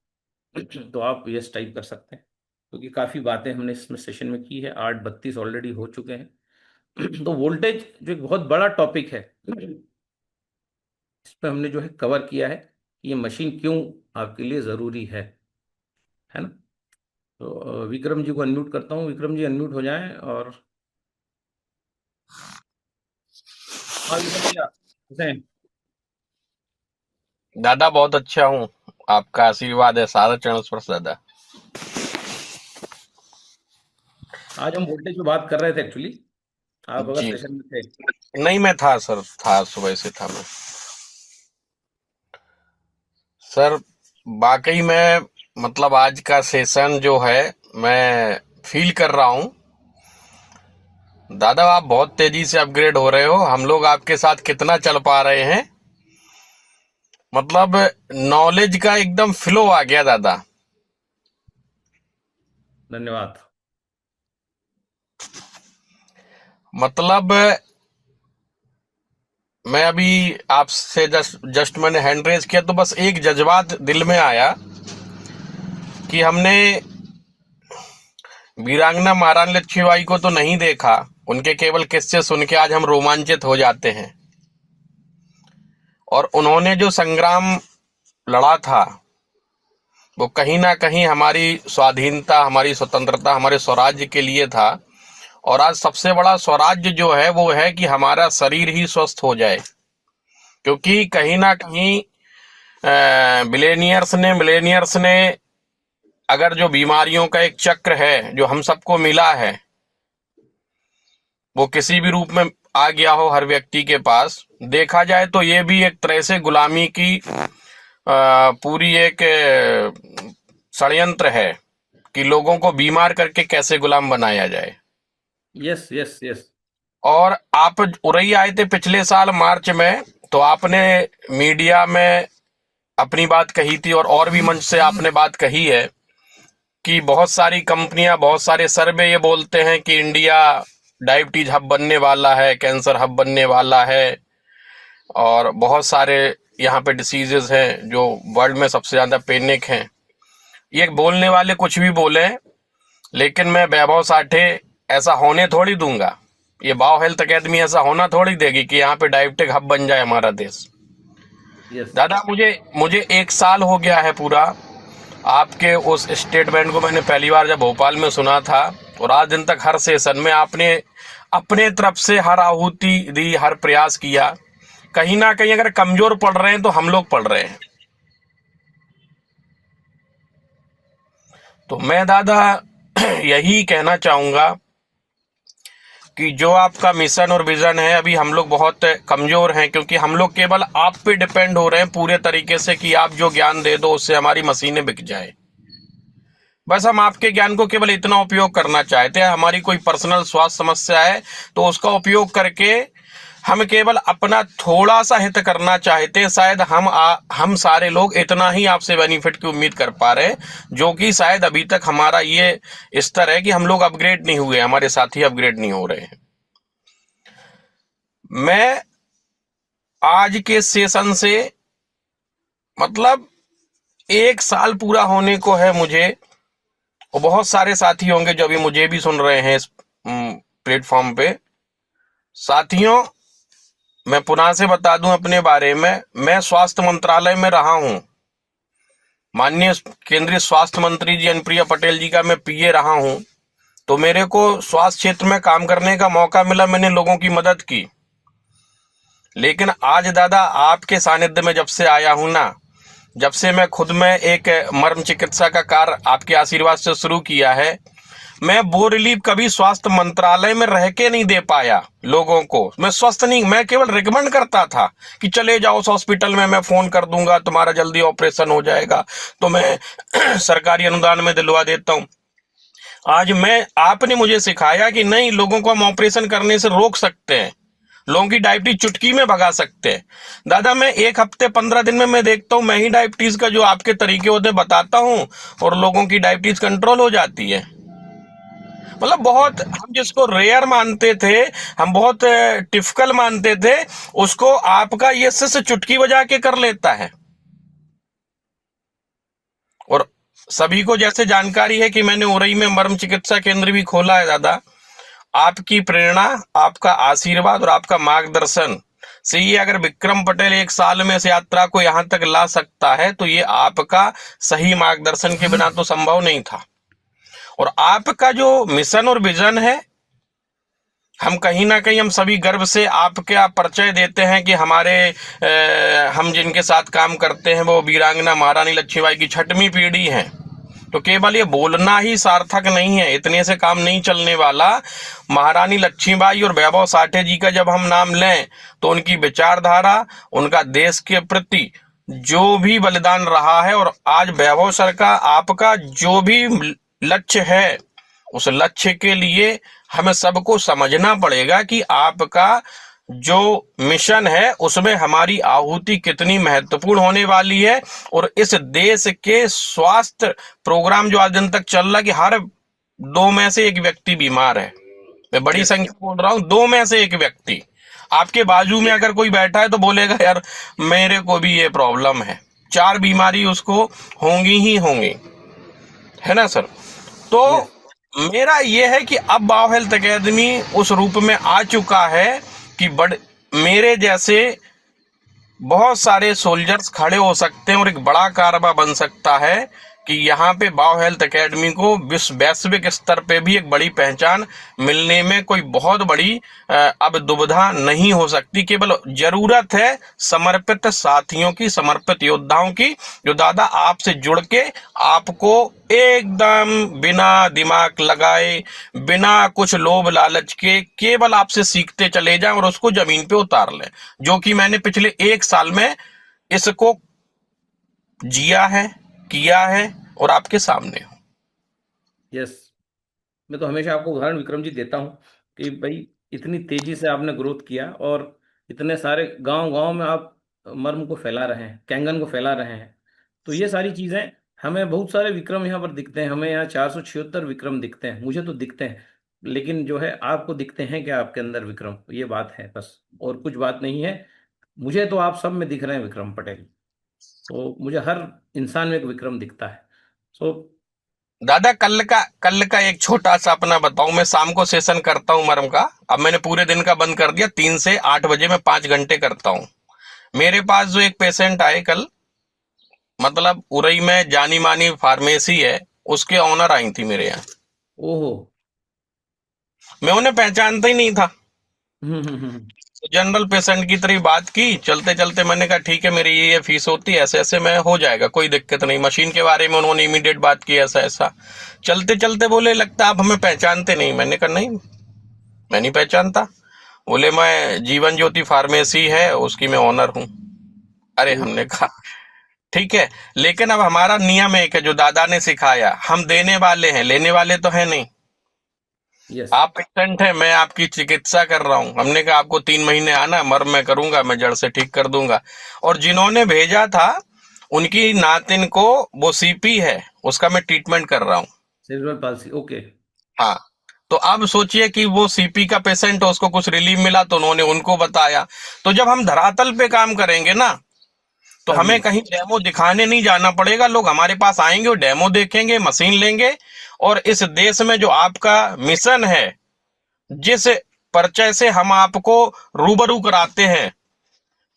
तो आप यस टाइप कर सकते हैं, क्योंकि काफ़ी बातें हमने इसमें सेशन में की है। 8:32 ऑलरेडी हो चुके हैं। तो वोल्टेज जो एक बहुत बड़ा टॉपिक है, इस पर हमने जो है कवर किया है कि ये मशीन क्यों आपके लिए ज़रूरी है ना। तो विक्रम जी को अनम्यूट करता हूँ। विक्रम जी अनम्यूट हो जाएं। और हाँ विक्रम जी, कैसे हैं? दादा बहुत अच्छा हूँ, आपका आशीर्वाद है, सारा चरण स्पर्श दादा। आज हम वोल्टेज पे बात कर रहे थे एक्चुअली, आप अगर जी सेशन में थे। नहीं, मैं था सर, था सुबह से था मैं सर। वाकई में मतलब आज का सेशन जो है मैं फील कर रहा हूँ दादा, आप बहुत तेजी से अपग्रेड हो रहे हो। हम लोग आपके साथ कितना चल पा रहे हैं, मतलब नॉलेज का एकदम फ्लो आ गया दादा। धन्यवाद। मतलब मैं अभी आपसे जस्ट मैंने हैंड रेज किया तो बस एक जज्बात दिल में आया कि हमने वीरांगना महारानी लक्ष्मीबाई को तो नहीं देखा, उनके केवल किस्से सुन के आज हम रोमांचित हो जाते हैं। और उन्होंने जो संग्राम लड़ा था वो कहीं ना कहीं हमारी स्वाधीनता, हमारी स्वतंत्रता, हमारे स्वराज्य के लिए था। और आज सबसे बड़ा स्वराज्य जो है वो है कि हमारा शरीर ही स्वस्थ हो जाए, क्योंकि कहीं ना कहीं मिलेनियर्स ने अगर जो बीमारियों का एक चक्र है जो हम सबको मिला है, वो किसी भी रूप में आ गया हो हर व्यक्ति के पास, देखा जाए तो ये भी एक तरह से गुलामी की पूरी एक षड्यंत्र है कि लोगों को बीमार करके कैसे गुलाम बनाया जाए। Yes yes yes. और आप उरई आए थे पिछले साल मार्च में, तो आपने मीडिया में अपनी बात कही थी और भी मंच से आपने बात कही है कि बहुत सारी कंपनियां, बहुत सारे सर्वे ये बोलते हैं कि इंडिया डायबिटीज हब बनने वाला है, कैंसर हब बनने वाला है, और बहुत सारे यहाँ पे डिसीजेस हैं जो वर्ल्ड में सबसे ज्यादा पैनिक हैं। ये बोलने वाले कुछ भी बोले, लेकिन मैं वैभव साठे ऐसा होने थोड़ी दूंगा, ये बायो हेल्थ अकेडमी ऐसा होना थोड़ी देगी कि यहाँ पे डायबिटिक हब बन जाए हमारा देश। यस दादा मुझे 1 साल हो गया है पूरा। आपके उस स्टेटमेंट को मैंने पहली बार जब भोपाल में सुना था, और आज दिन तक हर सेशन में आपने अपने तरफ से हर आहुति दी, हर प्रयास किया। कहीं ना कहीं अगर कमजोर पड़ रहे हैं तो हम लोग पड़ रहे हैं। तो मैं दादा यही कहना चाहूंगा कि जो आपका मिशन और विजन है, अभी हम लोग बहुत कमजोर हैं, क्योंकि हम लोग केवल आप पे डिपेंड हो रहे हैं पूरे तरीके से कि आप जो ज्ञान दे दो उससे हमारी मशीनें बिक जाए। बस हम आपके ज्ञान को केवल इतना उपयोग करना चाहते हैं। हमारी कोई पर्सनल स्वास्थ्य समस्या है तो उसका उपयोग करके हम केवल अपना थोड़ा सा हित करना चाहते हैं। शायद हम सारे लोग इतना ही आपसे बेनिफिट की उम्मीद कर पा रहे हैं, जो कि शायद अभी तक हमारा ये स्तर है कि हम लोग अपग्रेड नहीं हुए, हमारे साथी अपग्रेड नहीं हो रहे हैं। मैं आज के सेशन से मतलब 1 साल पूरा होने को है मुझे, और बहुत सारे साथी होंगे जो अभी मुझे भी सुन रहे हैं इस प्लेटफॉर्म पे। साथियों, मैं पुनः से बता दूं अपने बारे में, मैं स्वास्थ्य मंत्रालय में रहा हूं। माननीय केंद्रीय स्वास्थ्य मंत्री जी अनुप्रिया पटेल जी का मैं पीए रहा हूं। तो मेरे को स्वास्थ्य क्षेत्र में काम करने का मौका मिला, मैंने लोगों की मदद की। लेकिन आज दादा आपके सानिध्य में जब से आया हूं ना, जब से मैं खुद में एक मर्म चिकित्सा का कार्य आपके आशीर्वाद से शुरू किया है, मैं वो रिलीफ कभी स्वास्थ्य मंत्रालय में रह के नहीं दे पाया लोगों को। मैं स्वस्थ नहीं, मैं केवल रिकमेंड करता था कि चले जाओ उस हॉस्पिटल में, मैं फोन कर दूंगा, तुम्हारा जल्दी ऑपरेशन हो जाएगा, तो मैं सरकारी अनुदान में दिलवा देता हूं। आज आपने मुझे सिखाया कि नहीं, लोगों को हम ऑपरेशन करने से रोक सकते हैं, लोगों की डायबिटीज चुटकी में भगा सकते हैं। दादा मैं 1 हफ्ते 15 दिन में मैं देखता हूं, मैं ही डायबिटीज का जो आपके तरीके होते हैं बताता हूं और लोगों की डायबिटीज कंट्रोल हो जाती है। मतलब बहुत हम जिसको रेयर मानते थे, हम बहुत टिपिकल मानते थे, उसको आपका ये शिष्य चुटकी बजा के कर लेता है। और सभी को जैसे जानकारी है कि मैंने उरई में मर्म चिकित्सा केंद्र भी खोला है दादा, आपकी प्रेरणा, आपका आशीर्वाद और आपका मार्गदर्शन से ये अगर विक्रम पटेल 1 साल में इस यात्रा को यहां तक ला सकता है, तो ये आपका सही मार्गदर्शन के बिना तो संभव नहीं था। और आपका जो मिशन और विजन है, हम कहीं ना कहीं हम सभी गर्व से आपका परिचय देते हैं कि हम जिनके साथ काम करते हैं वो वीरांगना महारानी लक्ष्मीबाई की 6वीं पीढ़ी है। तो केवल ये बोलना ही सार्थक नहीं है, इतने से काम नहीं चलने वाला। महारानी लक्ष्मीबाई और वैभव साठे जी का जब हम नाम लें तो उनकी विचारधारा, उनका देश के प्रति जो भी बलिदान रहा है, और आज वैभव सर का आपका जो भी लक्ष्य है, उस लक्ष्य के लिए हमें सबको समझना पड़ेगा कि आपका जो मिशन है उसमें हमारी आहुति कितनी महत्वपूर्ण होने वाली है। और इस देश के स्वास्थ्य प्रोग्राम जो आज दिन तक चल रहा है कि हर 2 में से 1 व्यक्ति बीमार है। मैं बड़ी संख्या बोल रहा हूं, 2 में से 1 व्यक्ति। आपके बाजू में अगर कोई बैठा है तो बोलेगा यार मेरे को भी ये प्रॉब्लम है। 4 बीमारी उसको होंगी ही होंगी, है ना सर। तो मेरा ये है कि अब बायो हेल्थ एकेडमी उस रूप में आ चुका है कि मेरे जैसे बहुत सारे सोल्जर्स खड़े हो सकते हैं और एक बड़ा कारवा बन सकता है कि यहाँ पे बायो हेल्थ एकेडमी को वैश्विक स्तर पे भी एक बड़ी पहचान मिलने में कोई बहुत बड़ी अब दुविधा नहीं हो सकती। केवल जरूरत है समर्पित साथियों की, समर्पित योद्धाओं की, जो दादा आपसे जुड़ के आपको एकदम बिना दिमाग लगाए, बिना कुछ लोभ लालच के केवल आपसे सीखते चले जाएं और उसको जमीन पे उतार लें, जो कि मैंने पिछले 1 साल में इसको जिया है, किया है और आपके सामने हूं। यस, मैं तो हमेशा आपको उदाहरण विक्रम जी देता हूं कि भाई इतनी तेजी से आपने ग्रोथ किया और इतने सारे गांव-गांव में आप मर्म को फैला रहे हैं, कैंगन को फैला रहे हैं। तो ये सारी चीजें हमें बहुत सारे विक्रम यहाँ पर दिखते हैं, हमें यहाँ 476 विक्रम दिखते हैं, मुझे तो दिखते हैं, लेकिन जो है आपको दिखते हैं क्या आपके अंदर विक्रम, ये बात है बस, और कुछ बात नहीं है। मुझे तो आप सब में दिख रहे हैं विक्रम पटेल, तो मुझे हर इंसान में एक विक्रम दिखता है। सो दादा कल का एक छोटा सा अपना बताऊं, मैं शाम को सेशन करता हूं मर्म का, अब मैंने पूरे दिन का बंद कर दिया, 3 से 8 बजे मैं 5 घंटे करता हूं। मेरे पास जो एक पेशेंट आए कल, मतलब उरई में जानी मानी फार्मेसी है, उसके ऑनर आई थी मेरे यहाँ। ओहो, मैं उन्हें पहचानता ही नहीं था। हम्म। जनरल पेशेंट की तरह बात की, चलते चलते मैंने कहा ठीक है मेरी ये फीस होती है, ऐसे ऐसे में हो जाएगा, कोई दिक्कत नहीं। मशीन के बारे में उन्होंने इमीडिएट बात की, ऐसा ऐसा। चलते चलते बोले लगता आप हमें पहचानते नहीं। मैंने कहा नहीं, मैं नहीं पहचानता। बोले मैं जीवन ज्योति फार्मेसी है उसकी मैं ऑनर हूँ। अरे हमने कहा ठीक है, लेकिन अब हमारा नियम एक है जो दादा ने सिखाया, हम देने वाले हैं, लेने वाले तो है नहीं। यस। आप पेशेंट है, मैं आपकी चिकित्सा कर रहा हूं। हमने कहा आपको 3 महीने आना, मर मैं करूंगा, मैं जड़ से ठीक कर दूंगा। और जिन्होंने भेजा था उनकी नातिन को, वो सीपी है, उसका मैं ट्रीटमेंट कर रहा हूँ। Cerebral palsy, okay. हाँ, तो अब सोचिए कि वो सीपी का पेशेंट है, उसको कुछ रिलीफ मिला तो उन्होंने उनको बताया। तो जब हम धरातल पे काम करेंगे ना, तो हमें कहीं डेमो दिखाने नहीं जाना पड़ेगा। लोग हमारे पास आएंगे और डेमो देखेंगे, मशीन लेंगे। और इस देश में जो आपका मिशन है, जिस परिचय से हम आपको रूबरू कराते हैं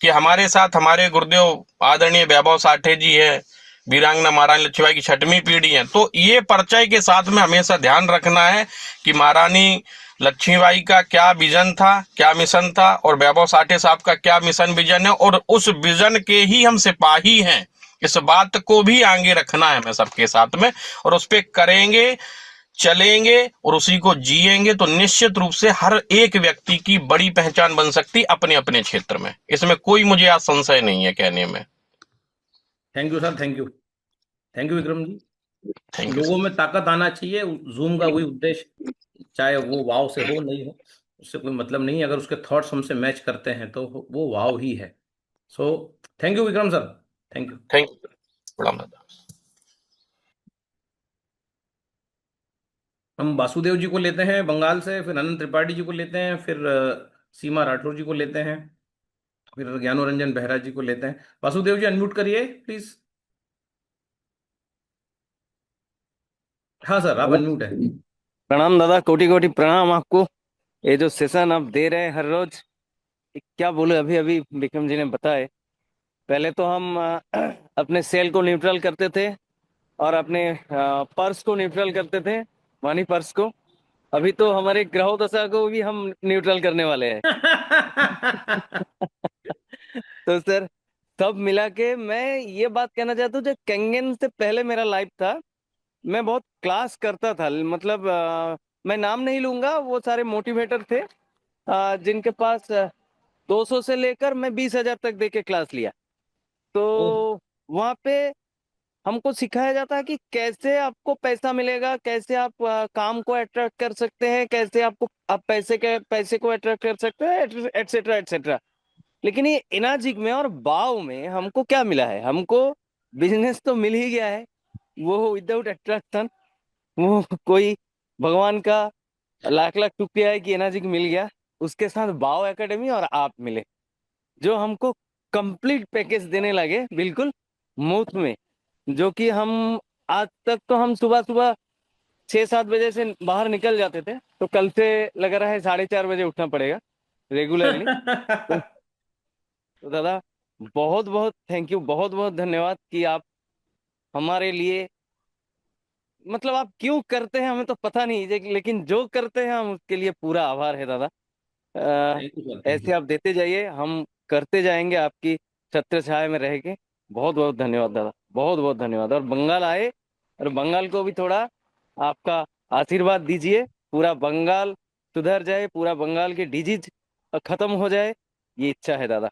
कि हमारे साथ हमारे गुरुदेव आदरणीय वैभव साठे जी है, वीरांगना महारानी लक्ष्मीबाई की 6वीं पीढ़ी है, तो ये परिचय के साथ में हमेशा ध्यान रखना है कि महारानी लक्ष्मीबाई का क्या विजन था, क्या मिशन था, और वैभव साठे साहब का क्या मिशन विजन है, और उस विजन के ही हम सिपाही हैं। इस बात को भी आगे रखना है हमें सबके साथ में, और उस पर करेंगे, चलेंगे और उसी को जिएंगे, तो निश्चित रूप से हर एक व्यक्ति की बड़ी पहचान बन सकती अपने अपने क्षेत्र में। इसमें कोई मुझे आज संशय नहीं है कहने में। Thank you sir, thank you. Thank you Vikram ji. Thank you लोगों सर। में ताकत आना चाहिए। जूम का वही उद्देश्य, चाहे वो वाव से हो नहीं हो, उससे कोई मतलब नहीं है। अगर उसके थॉट्स हमसे मैच करते हैं तो वो वाव ही है। So thank you Vikram sir, thank you. Thank you, प्रणाम दादा। हम वासुदेव जी को लेते हैं बंगाल से, फिर अनंत त्रिपाठी जी को लेते हैं, फिर सीमा राठौर जी को लेते हैं, फिर ज्ञानोरंजन बेहरा जी को लेते हैं। वासुदेव जी अनम्यूट करिए प्लीज। हाँ सर, आप अनम्यूट है। प्रणाम दादा, कोटि कोटि प्रणाम आपको। ये जो सेशन आप दे रहे हैं हर रोज, क्या बोले, अभी अभी विक्रम जी ने बताए। पहले तो हम अपने सेल को न्यूट्रल करते थे और अपने पर्स को न्यूट्रल करते थे, मनी पर्स को। अभी तो हमारे ग्रह दशा को भी हम न्यूट्रल करने वाले हैं। तो सर, सब मिला के मैं ये बात कहना चाहता हूँ, जो कैंगन से पहले मेरा लाइफ था, मैं बहुत क्लास करता था। मतलब मैं नाम नहीं लूंगा, वो सारे मोटिवेटर थे जिनके पास 200 से लेकर मैं 20,000 तक दे के क्लास लिया। ओह, तो वहाँ पे हमको सिखाया जाता है कि कैसे आपको पैसा मिलेगा, कैसे आप काम को अट्रैक्ट कर सकते हैं, कैसे आप पैसे को अट्रैक्ट कर सकते हैं, एटसेट्रा एटसेट्रा। लेकिन ये इनाजिक में और बाव में हमको क्या मिला है? हमको बिजनेस तो मिल ही गया है, वो विदाउट अट्रैक्शन। वो कोई भगवान का लाख लाख शुक्रिया है कि एनाजिक मिल गया। उसके साथ बाव एकेडमी और आप मिले, जो हमको कंप्लीट पैकेज देने लगे, बिल्कुल मुफ्त में। जो कि हम आज तक तो हम सुबह सुबह 6-7 बजे से बाहर निकल जाते थे, तो कल से लग रहा है 4:30 बजे उठना पड़ेगा रेगुलरली। तो दादा, बहुत बहुत थैंक यू, बहुत बहुत धन्यवाद कि आप हमारे लिए, मतलब आप क्यों करते हैं हमें तो पता नहीं, लेकिन जो करते हैं हम उसके लिए पूरा आभार है दादा। थैंक यू सर, थैंक ऐसे यू। आप देते जाइए, हम करते जाएंगे आपकी छत्र छाया में रह के। बहुत बहुत धन्यवाद दादा, बहुत बहुत धन्यवाद। और बंगाल आए, और बंगाल को भी थोड़ा आपका आशीर्वाद दीजिए, पूरा बंगाल सुधर जाए, पूरा बंगाल के डिजीज खत्म हो जाए, ये इच्छा है दादा।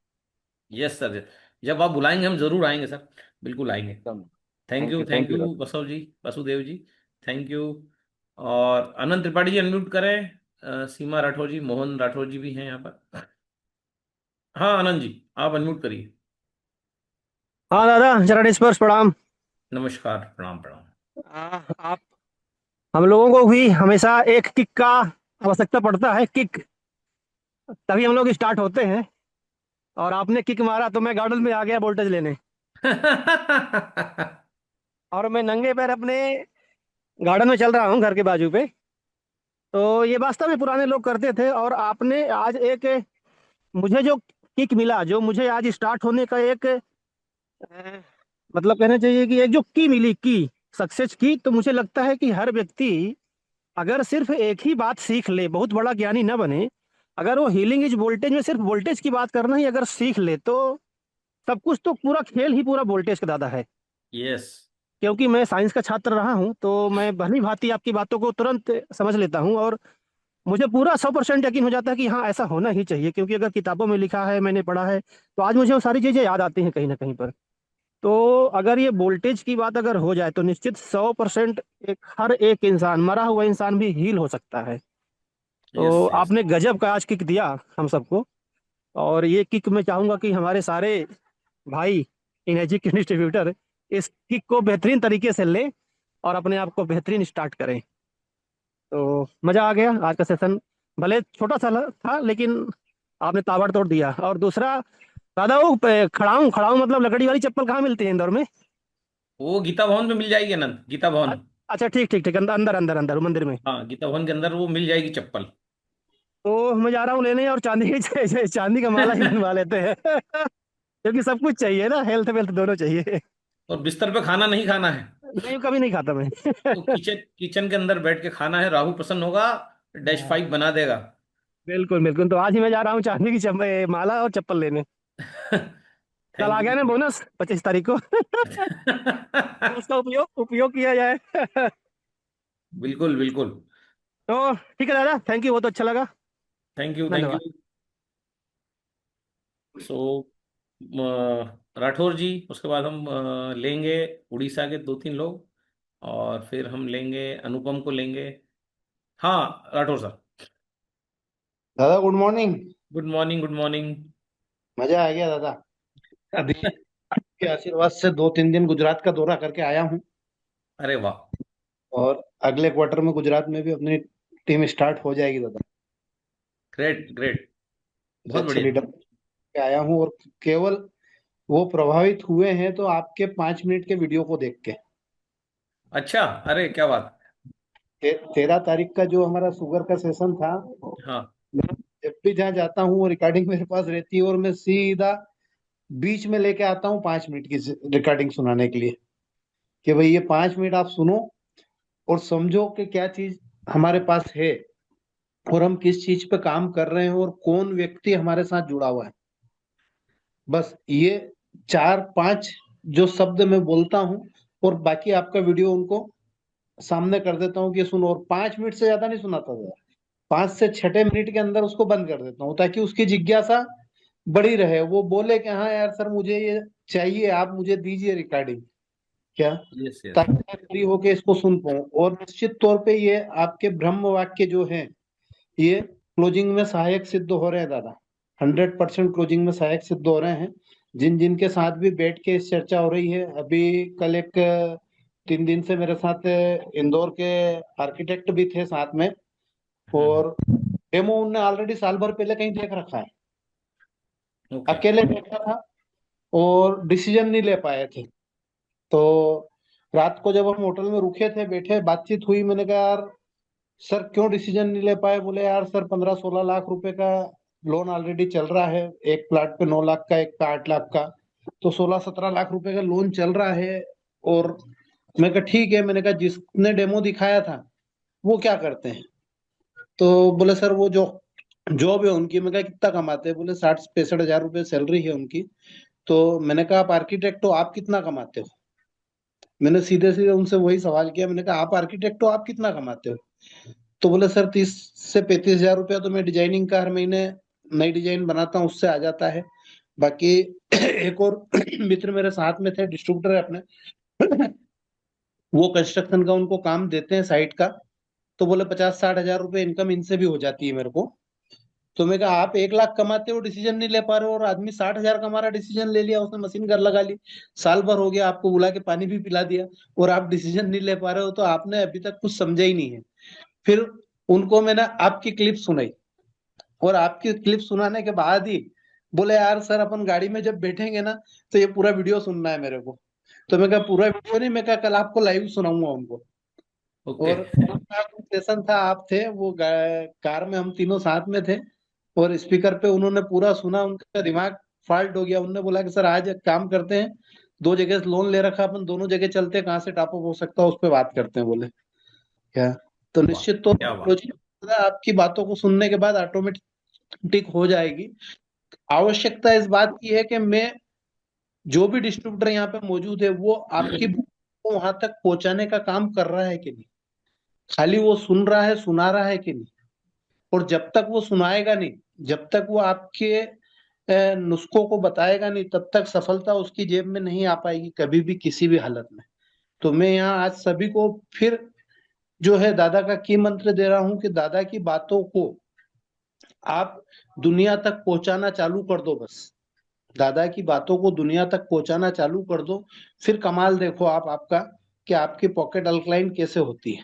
यस सर, जब आप बुलाएंगे हम जरूर आएंगे सर, बिल्कुल आएंगे। Thank you, thank thank you you दादा। बसव जी, वासुदेव जी, थैंक यू। और अनंत त्रिपाठी जी अनम्यूट करें। सीमा राठौर जी, मोहन राठौर जी भी हैं यहाँ पर। हाँ आनंद जी, आप अनम्यूट करिए। हाँ दादा, जरा डिस्पर्स प्रणाम। नमस्कार, प्रणाम प्रणाम। आप हम लोगों को भी हमेशा एक किक का आवश्यकता पड़ता है, किक, तभी हम लोग स्टार्ट होते हैं। और आपने किक मारा तो मैं गार्डन में आ गया वोल्टेज लेने, और मैं नंगे पैर अपने गार्डन में चल रहा हूँ घर के बाजू पे। तो ये वास्तव में पुराने लोग करते थे, और आपने आज एक, मुझे जो किक मिला, जो मुझे आज स्टार्ट होने का एक मतलब कहना चाहिए कि एक जो की मिली, की सक्सेस की, तो मुझे लगता है कि हर व्यक्ति अगर सिर्फ एक ही बात सीख ले, बहुत बड़ा ज्ञानी न बने, अगर वो हीलिंग इज वोल्टेज में सिर्फ वोल्टेज की बात करना ही अगर सीख ले तो सब कुछ, तो पूरा खेल ही पूरा वोल्टेज का दादा है। यस। क्योंकि मैं साइंस का छात्र रहा हूँ तो मैं भली भांति आपकी बातों को तुरंत समझ लेता हूँ, और मुझे पूरा 100% यकीन हो जाता है कि हाँ ऐसा होना ही चाहिए, क्योंकि अगर किताबों में लिखा है, मैंने पढ़ा है, तो आज मुझे वो सारी चीजें याद आती हैं कहीं ना कहीं पर। तो अगर ये वोल्टेज की बात अगर हो जाए तो निश्चित 100% हर एक इंसान, मरा हुआ इंसान भी हील हो सकता है। तो यस। यस। आपने गजब का आज किक दिया हम सबको, और ये किक मैं चाहूंगा कि हमारे सारे भाई इनर्जी के डिस्ट्रीब्यूटर इस किक को बेहतरीन तरीके से लें और अपने आप को बेहतरीन स्टार्ट करें। तो मजा आ गया आज का सेशन, भले छोटा सा था लेकिन आपने ताबड़तोड़ दिया। और दूसरा, दादा वो खड़ाऊं खड़ाऊं मतलब लकड़ी वाली चप्पल कहाँ मिलती है इंदौर में? वो गीता भवन में मिल जाएगी अनंत, गीता अ- भवन। अच्छा ठीक ठीक ठीक, अंदर अंदर अंदर अंदर मंदिर में। हाँ, गीता भवन के अंदर वो मिल जाएगी चप्पल। तो मैं जा रहा हूँ लेने, और चांदी की चांदी का माला ही बनवा लेते हैं क्योंकि सब कुछ चाहिए ना, हेल्थ वेल्थ दोनों चाहिए। और बिस्तर पे खाना नहीं खाना है। नहीं कभी नहीं खाता मैं तो किचन किचन के अंदर बैठ के खाना है, राहु प्रसन्न होगा, -5 बना देगा। बिल्कुल बिल्कुल, तो आज ही मैं जा रहा हूँ चांदी की माला और चप्पल लेने। कल आ थैंक गया ना यू। बोनस 25 तारीख को तो उसका उपयोग उपयोग किया जाए बिल्कुल बिल्कुल। तो ठीक है दादा, थैंक यू, बहुत अच्छा लगा। Thank you thank you. धन्यवाद। सो राठौर जी, उसके बाद हम लेंगे उड़ीसा के 2-3 लोग, और फिर हम लेंगे अनुपम को लेंगे। हाँ राठौर सर। दादा good morning. Good morning, good morning. मजा आ गया दादा। अभी के आशीर्वाद से 2-3 दिन गुजरात का दौरा करके आया हूँ, अरे वाह। और अगले क्वार्टर में गुजरात में भी अपनी टीम स्टार्ट हो जाएगी दादा। Great great. अच्छे बहुत अच्छे बढ़िया। लीडर के आया हूँ, और केवल वो प्रभावित हुए हैं तो आपके 5 मिनट के वीडियो को देख के। अच्छा, अरे क्या बात। 13 तारीख का जो हमारा शुगर का सेशन था, हाँ। मैं जब भी जहाँ जाता हूँ वो रिकॉर्डिंग मेरे पास रहती है, और मैं सीधा बीच में लेके आता हूँ 5 मिनट की रिकॉर्डिंग सुनाने के लिए, कि भाई ये 5 मिनट आप सुनो और समझो कि क्या चीज हमारे पास है, और हम किस चीज पे काम कर रहे हैं, और कौन व्यक्ति हमारे साथ जुड़ा हुआ है। बस ये 4-5 जो शब्द मैं बोलता हूँ, और बाकी आपका वीडियो उनको सामने कर देता हूँ कि सुनो, और 5 मिनट से ज्यादा नहीं सुनाता था। 5 से 6 मिनट के अंदर उसको बंद कर देता हूँ, ताकि उसकी जिज्ञासा बड़ी रहे, वो बोले कि हाँ यार सर मुझे ये चाहिए, आप मुझे दीजिए रिकॉर्डिंग क्या, यस यस। ताकि मैं फ्री होके इसको सुन पाऊँ। और निश्चित तौर पे ये आपके ब्रह्म वाक्य जो है, ये क्लोजिंग में सहायक सिद्ध हो रहे हैं दादा। 100% क्लोजिंग में सहायक सिद्ध हो रहे हैं। जिन जिन के साथ भी बैठ के इस चर्चा हो रही है, अभी कल एक 3 दिन से मेरे साथ इंदौर के आर्किटेक्ट भी थे साथ में, और डेमो उनने ऑलरेडी साल भर पहले कहीं देख रखा है, ओके। अकेले देखा था और डिसीजन नहीं ले पाए थे। तो रात को जब हम होटल में रुके थे, बैठे, बातचीत हुई, मैंने कहा यार सर क्यों डिसीजन नहीं ले पाए? बोले यार सर 15-16 लाख रुपए का लोन ऑलरेडी चल रहा है, एक प्लाट पे 9 लाख का, एक पे 8 लाख का, तो 16-17 लाख रुपए का लोन चल रहा है। और मैं कहा ठीक है, मैंने कहा जिसने डेमो दिखाया था वो क्या करते हैं? तो बोले सर वो जो जॉब है उनकी। मैं कहा कितना कमाते हैं? बोले 60-65 हजार रुपये सैलरी है उनकी। तो मैंने कहा आप आर्किटेक्ट हो, आप कितना कमाते हो? मैंने सीधे सीधे उनसे वही सवाल किया, मैंने कहा आप आर्किटेक्ट हो, आप कितना कमाते हो? तो बोले सर 30 से 35 हजार रुपया तो मैं डिजाइनिंग का हर महीने नई डिजाइन बनाता हूँ उससे आ जाता है। बाकी एक और मित्र मेरे साथ में थे, डिस्ट्रीब्यूटर है अपने, वो कंस्ट्रक्शन का उनको काम देते हैं साइट का, तो बोले 50-60 हजार रुपये इनकम इनसे भी हो जाती है मेरे को। तो मैं कहा आप 1 लाख कमाते हो, डिसीजन नहीं ले पा रहे हो, और आदमी 60 हजार कमा रहा, डिसीजन ले लिया उसने, मशीन घर लगा ली, साल भर हो गया, आपको बुला के पानी भी पिला दिया, और आप डिसीजन नहीं ले पा रहे हो, तो आपने अभी तक कुछ समझा ही नहीं है। फिर उनको मैंने आपकी क्लिप सुनाई, और आपकी क्लिप सुनाने के बाद ही बोले यार सर अपन गाड़ी में जब बैठेंगे ना तो ये पूरा वीडियो सुनना है मेरे को। तो मैं कहा पूरा वीडियो नहीं, मैं कहा कल आपको लाइव सुनाऊंगा उनको। ओके। और सेशन था, आप थे वो कार में, हम तीनों साथ में थे, और स्पीकर पे उन्होंने पूरा सुना, उनका दिमाग फाल्ट हो गया। उन्होंने बोला कि सर आज एक काम करते हैं, 2 जगह लोन ले रखा अपन, दोनों जगह चलते हैं, कहाँ से टॉप अप हो सकता है उस पर बात करते हैं। बोले क्या? तो वाह, निश्चित तौर क्या पर बात। रोजी आपकी बातों को सुनने के बाद ऑटोमेटिक हो जाएगी। आवश्यकता इस बात की है कि मैं जो भी डिस्ट्रीब्यूटर यहाँ पे मौजूद है वो आपकी बात को वहां तक पहुंचाने का काम कर रहा है कि नहीं, खाली वो सुन रहा है, सुना रहा है कि नहीं। और जब तक वो सुनाएगा नहीं, जब तक वो आपके नुस्खों को बताएगा नहीं, तब तक सफलता उसकी जेब में नहीं आ पाएगी कभी भी, किसी भी हालत में। तो मैं यहाँ आज सभी को फिर जो है दादा का की मंत्र दे रहा हूं कि दादा की बातों को आप दुनिया तक पहुंचाना चालू कर दो। बस दादा की बातों को दुनिया तक पहुंचाना चालू कर दो, फिर कमाल देखो आप आपका कि आपकी पॉकेट अल्कलाइन कैसे होती है।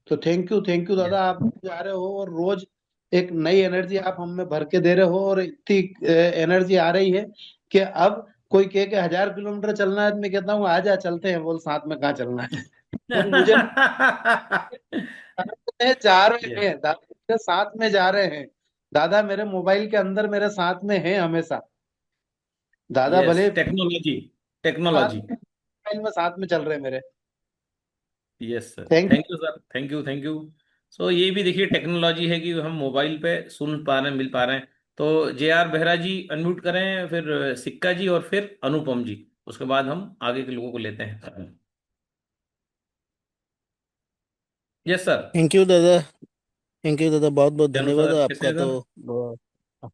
तो थैंक यू दादा, आप जा रहे हो और रोज एक नई एनर्जी आप हमें भर के दे रहे हो, और इतनी एनर्जी आ रही है कि अब कोई कहे कि 1000 किलोमीटर चलना है, तो मैं कहता हूँ आजा चलते हैं, बोल साथ में कहाँ चलना है। और मुझे जा रहे Yes, हैं दादा, मेरे साथ में जा रहे हैं। दादा मेरे मोबाइल के अंदर मेरे साथ में है हमेशा। दादा yes, भले टेक्नोलॉजी, साथ टेक्नोलॉजी। मोबाइल में साथ में चल रहे हैं मेरे। Yes sir, thank thank you sir, thank you, thank you. So ये भी देखिए टेक्नोलॉजी है कि हम मोबाइल पे सुन पा रहे हैं, मिल पा रहे हैं। तो जे आर बेहरा जी अनम्यूट करें, फिर सिक्का जी और फिर अनुपम जी, उसके बाद हम आगे के लोगों को लेते हैं। Yes sir. थैंक यू दादा, थैंक यू दादा, बहुत बहुत जानू धन्यवाद सर कैसे आपका। हैं तो सर?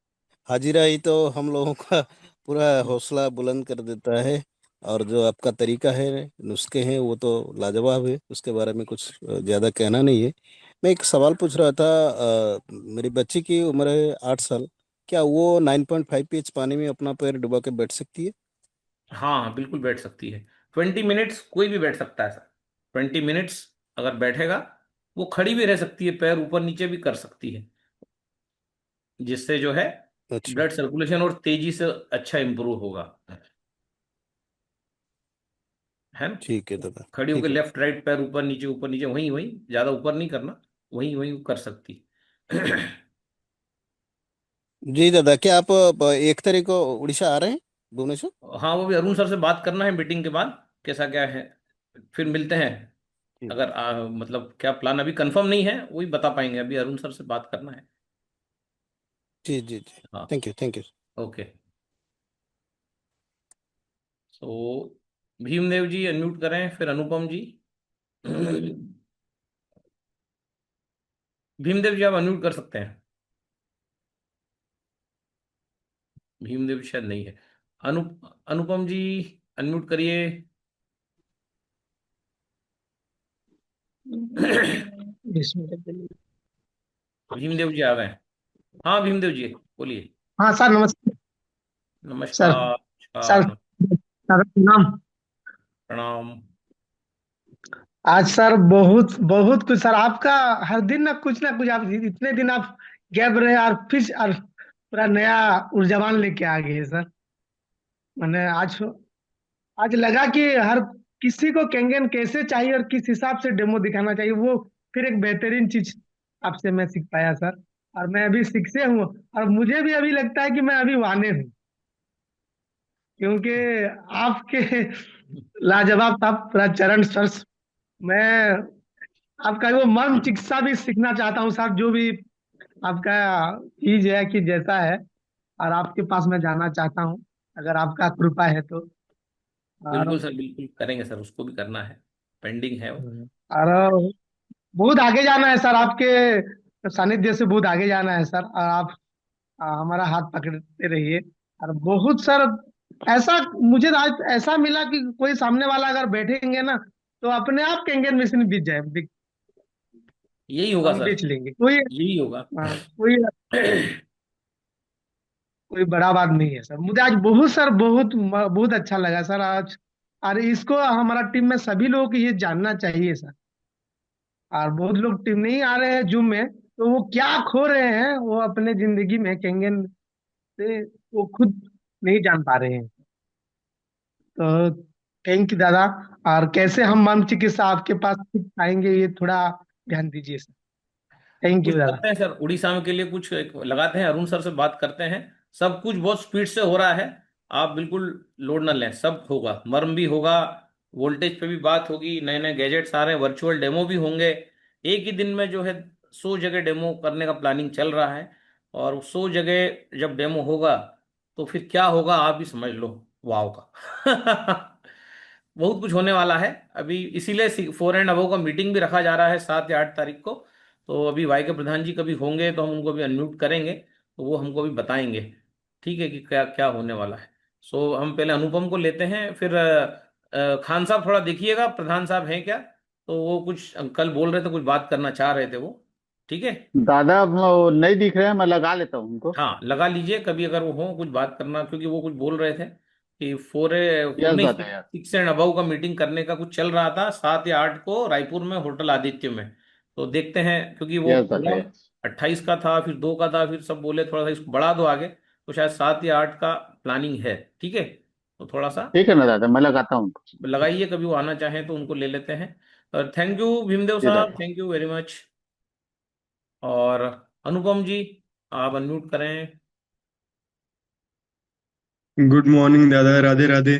हाजिरा ही तो हम लोगों का पूरा हौसला बुलंद कर देता है। और जो आपका तरीका है, नुस्खे हैं, वो तो लाजवाब है, उसके बारे में कुछ ज़्यादा कहना नहीं है। मैं एक सवाल पूछ रहा था। मेरी बच्ची की उम्र है 8 साल। क्या वो 9.5 pH पानी में अपना पैर डुबा के बैठ सकती है? हाँ बिल्कुल बैठ सकती है। 20 मिनट्स कोई भी बैठ सकता है सर। 20 मिनट्स अगर बैठेगा, वो खड़ी भी रह सकती है, पैर ऊपर नीचे भी कर सकती है, जिससे जो है अच्छा, ब्लड सर्कुलेशन और तेजी से अच्छा इंप्रूव होगा, है ना। ठीक है दादा, खड़ी होकर ठीक है। लेफ्ट राइट पैर ऊपर नीचे, वहीं वहीं, ज्यादा ऊपर नहीं करना, वहीं वहीं कर सकती। जी दादा, क्या आप 1 तारीख को उड़ीसा आ रहे हैं, भुवनेश्वर? हाँ, वो भी अरुण सर से बात करना है मीटिंग के बाद, कैसा क्या है, फिर मिलते हैं। जी अगर मतलब क्या प्लान अभी कंफर्म नहीं है, वही बता पाएंगे, अभी अरुण सर से बात करना है। जी जी जी। हाँ। Thank you, thank you. Okay. So Bhimdev ji unmute करें, फिर अनुपम जी। भीमदेव जी आप अनम्यूट कर सकते हैं। भीमदेव जी शायद नहीं है। अनुपम जी अनम्यूट करिए। भीमदेव जी आ गए। हाँ भीमदेव जी बोलिए। हाँ सर, नमस्ते सर। नमस्कार, सर, नमस्कार। सर प्रणाम। प्रणाम। आज सर बहुत बहुत कुछ सर, आपका हर दिन ना कुछ आप इतने दिन आप गैप रहे, और पूरा नया ऊर्जावान लेके आ गए सर। मैंने आज आज लगा कि हर किसी को कैंगन कैसे चाहिए और किस हिसाब से डेमो दिखाना चाहिए, वो फिर एक बेहतरीन चीज आपसे मैं सीख पाया सर। और मैं अभी सीख से हूँ, और मुझे भी अभी लगता है कि मैं अभी वाने हूँ, क्योंकि आपके लाजवाब था पूरा चरण स्पर्श। मैं आपका वो मर्म चिकित्सा भी सीखना चाहता हूँ साहब, जो भी आपका चीज है कि जैसा है, और आपके पास मैं जाना चाहता हूँ, अगर आपका कृपा है तो। और बिल्कुल सर, बिल्कुल करेंगे सर, उसको भी करना है, पेंडिंग है वो। और बहुत आगे जाना है सर, आपके सानिध्य से बहुत आगे जाना है सर। और आप हमारा हाथ पकड़ते रहिए। और बहुत सर ऐसा, मुझे आज ऐसा मिला कि कोई सामने वाला अगर बैठेंगे ना, तो अपने आप कैंगन मशीन बीत जाए, यही होगा हम सर, बेच लेंगे। कोई यही होगा। कोई कोई बड़ा बात नहीं है सर। मुझे आज बहुत सर बहुत बहुत अच्छा लगा सर आज। और इसको हमारा टीम में सभी लोगों को ये जानना चाहिए सर। और बहुत लोग टीम नहीं आ रहे हैं जूम में, तो वो क्या खो रहे हैं वो अपने जिंदगी में कैंगन से, वो खुद नहीं जान पा रहे हैं। तो थैंक यू दादा। और कैसे हम मर्म चिकित्सा आपके पास सीख पाएंगे, ये थोड़ा ध्यान दीजिए सर। थैंक कुछ यू दादा। करते हैं सर, उड़ीसा में के लिए कुछ एक लगाते हैं, अरुण सर से बात करते हैं। सब कुछ बहुत स्पीड से हो रहा है, आप बिल्कुल लोड ना लें, सब होगा, मर्म भी होगा, वोल्टेज पे भी बात होगी, नए नए गैजेट्स आ रहे हैं, वर्चुअल डेमो भी होंगे, एक ही दिन में जो है 100 जगह डेमो करने का प्लानिंग चल रहा है। और 100 जगह जब डेमो होगा तो फिर क्या होगा आप ही समझ लो, वाव का। बहुत कुछ होने वाला है अभी, इसीलिए 4 and above का मीटिंग भी रखा जा रहा है 7 या 8 तारीख को। तो अभी वाई के प्रधान जी कभी होंगे तो हम उनको भी अनम्यूट करेंगे, तो वो हमको भी बताएंगे, ठीक है, कि क्या क्या होने वाला है। सो हम पहले अनुपम को लेते हैं, फिर खान साहब थोड़ा देखिएगा प्रधान साहब हैं क्या, तो वो कुछ कल बोल रहे थे, कुछ बात करना चाह रहे थे वो, ठीक है। दादा वो नहीं दिख रहे हैं, मैं लगा लेता हूँ उनको। हाँ लगा लीजिए कभी अगर वो हो कुछ बात करना, क्योंकि वो कुछ बोल रहे थे कि यस नहीं, दादा यस। 6 and above का मीटिंग करने का कुछ चल रहा था 7 या 8 को रायपुर में होटल आदित्य में। तो देखते हैं, क्योंकि वो यस दादा पूरा यस। 28 का था, फिर 2 का था, फिर सब बोले थोड़ा सा इसको बढ़ा दो आगे, तो शायद 7 या 8 का प्लानिंग है, ठीक है। तो थोड़ा सा ठीक है ना दादा, मैं लगाता हूँ उनको। लगाइए, कभी वो आना चाहें तो उनको ले लेते हैं। और थैंक यू भीमदेव जी साहब, दादा। Thank you very much. और अनुपम जी आप अनम्यूट करें। गुड मॉर्निंग दादा, राधे राधे।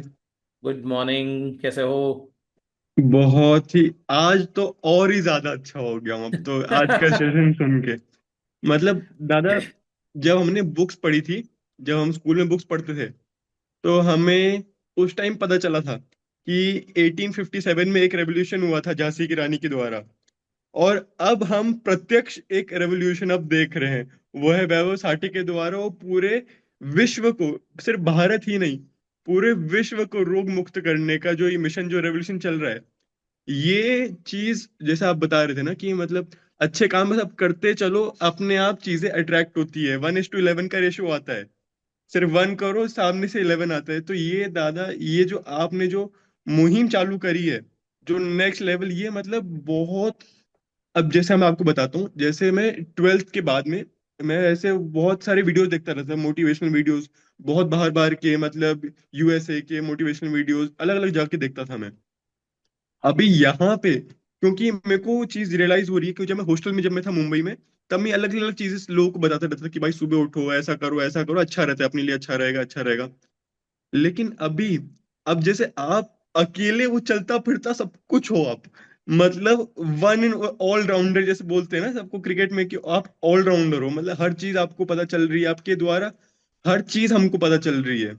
गुड मॉर्निंग, कैसे हो? बहुत ही, आज तो और ही ज्यादा अच्छा हो गया हूँ अब तो, आज का सेशन सुन के। मतलब दादा, जब हमने बुक्स पढ़ी थी, जब हम स्कूल में बुक्स पढ़ते थे, तो हमें उस टाइम पता चला था कि 1857 में एक रेवोल्यूशन हुआ था झांसी की रानी के द्वारा। और अब हम प्रत्यक्ष एक रेवोल्यूशन अब देख रहे हैं, वो है वैभव साठी के द्वारा। वो पूरे विश्व को, सिर्फ भारत ही नहीं, पूरे विश्व को रोग मुक्त करने का जो ये मिशन, जो रेवोल्यूशन चल रहा है, ये चीज जैसे आप बता रहे थे ना कि मतलब अच्छे काम बस आप करते चलो, अपने आप चीजें अट्रैक्ट होती है। 1:11 का रेशियो आता है, सिर्फ 1 करो सामने से 11 आता है। तो ये दादा, ये जो आपने जो मुहिम चालू करी है, जो नेक्स्ट लेवल, ये मतलब बहुत। अब जैसे मैं आपको बताता हूँ, जैसे मैं 12th के बाद में, मैं ऐसे बहुत सारे वीडियोस देखता रहता, मोटिवेशनल वीडियोस, बहुत बाहर बाहर के, मतलब यूएसए के मोटिवेशनल वीडियोस अलग अलग जाके देखता था मैं। अभी यहाँ पे, क्योंकि मेरे को वो चीज रियलाइज हो रही है कि जब मैं हॉस्टल में, जब मैं था मुंबई में, तब मैं अलग अलग चीजें लोगों को बताता रहता था कि भाई सुबह उठो, ऐसा करो, अच्छा रहता है, अपने लिए अच्छा रहेगा, अच्छा रहेगा। लेकिन अभी, अब जैसे आप अकेले वो चलता फिरता सब कुछ हो आप, मतलब वन इन ऑल राउंडर जैसे बोलते हैं ना सबको क्रिकेट में, कि आप ऑल राउंडर हो, मतलब हर चीज आपको पता चल रही है आपके द्वारा, हर चीज हमको पता चल रही है।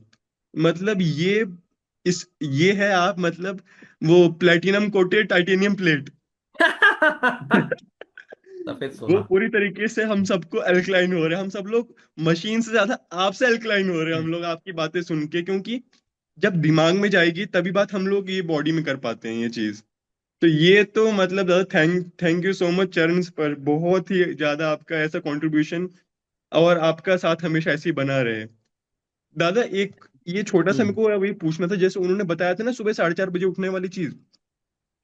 मतलब ये है आप, मतलब वो प्लेटिनम कोटेड टाइटेनियम प्लेट। सफेद वो सोना। पूरी तरीके से हम सबको अल्कलाइन हो रहे हैं, हम सब लोग मशीन से ज्यादा आपसे अल्कलाइन हो रहे हैं हम लोग, आपकी बातें सुन के। क्योंकि जब दिमाग में जाएगी तभी बात हम लोग ये बॉडी में कर पाते हैं ये चीज। तो ये तो मतलब दादा, थैंक यू सो मच चरण पर, बहुत ही ज्यादा आपका ऐसा कंट्रीब्यूशन, और आपका साथ हमेशा ऐसे ही बना रहे। दादा एक ये छोटा सा मेरे हम्म। को अभी पूछना था, जैसे उन्होंने बताया था ना सुबह 4:30 बजे उठने वाली चीज,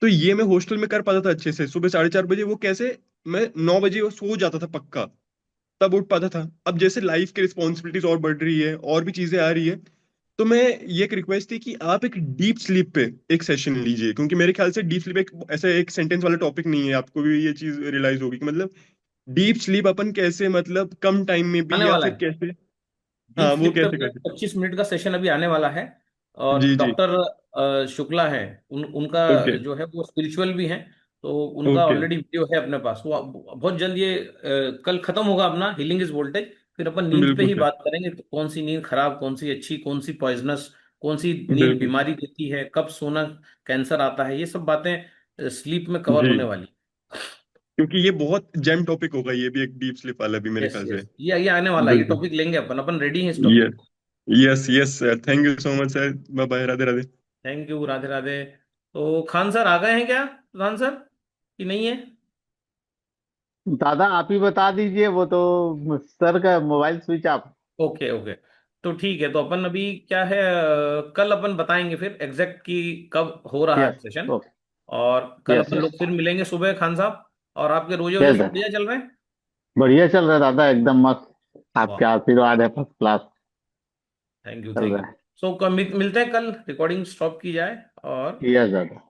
तो ये मैं हॉस्टल में कर पाता था अच्छे से सुबह 4:30 बजे। वो कैसे, मैं 9 बजे सो जाता था पक्का, तब उठ पाता था। अब जैसे लाइफ की रिस्पॉन्सिबिलिटीज और बढ़ रही है, और भी चीजें आ रही है, तो मैं, ये एक रिक्वेस्ट थी कि आप एक डीप स्लीप पे एक सेशन लीजिए, क्योंकि मेरे ख्याल से डीप स्लीप एक ऐसा एक सेंटेंस वाला टॉपिक नहीं है, आपको भी ये चीज रियलाइज होगी कि मतलब डीप स्लीप अपन कैसे, मतलब कम टाइम में आने भी, या वाला फिर है कैसे, डीप हाँ वो स्लीप का कैसे कर 25 मिनट का सेशन अभी आने वाला है। और जी जी। डॉक्टर शुक्ला है, उनका ओके जो है वो स्पिरिचुअल भी है, तो उनका ओके। ऑलरेडी वीडियो है अपने पास। वो बहुत जल्द ये कल खत्म होगा अपना हीलिंग इज वोल्टेज, फिर अपन नींद पे बिल्कुल ही सर। बात करेंगे, तो कौन सी नींद खराब, कौन सी अच्छी, कौन सी पॉइजनस, कौन सी नींद बिल्कुल बीमारी देती है, कब सोना कैंसर आता है, ये सब बातें स्लीप में कवर जी, होने वाली। क्योंकि ये बहुत जेम टॉपिक होगा, ये भी एक डीप स्लीप वाला भी मेरे यस ख्याल से। यस, ये आने वाला है, ये बिल्कुल। टॉपिक लेंगे अपन अपन रेडी हैं इस topic. Yes yes yes sir, thank you so much sir, bye bye, Radhe Radhe. Thank you, Radhe Radhe. तो खान सर आ गए हैं क्या, प्रधान सर, कि नहीं है? दादा आप ही बता दीजिए, वो तो सर का mobile switch off. Okay okay, तो ठीक है, तो अपन अभी क्या है, कल अपन बताएंगे फिर एग्जैक्ट कि कब हो रहा है यस। सेशन। ओके। और कल यस अपन लोग यस। फिर मिलेंगे सुबह खान साहब। और आपके रोजे यस वोजे दादा, बढ़िया चल रहे हैं? बढ़िया चल रहा है दादा, एकदम मस्त। आपके वाह, आशीर्वाद है, फर्स्ट क्लास थैंक यू चल थैंक रहा यू। है। सो मिलते हैं कल, रिकॉर्डिंग स्टॉप की जाए। और यस दादा।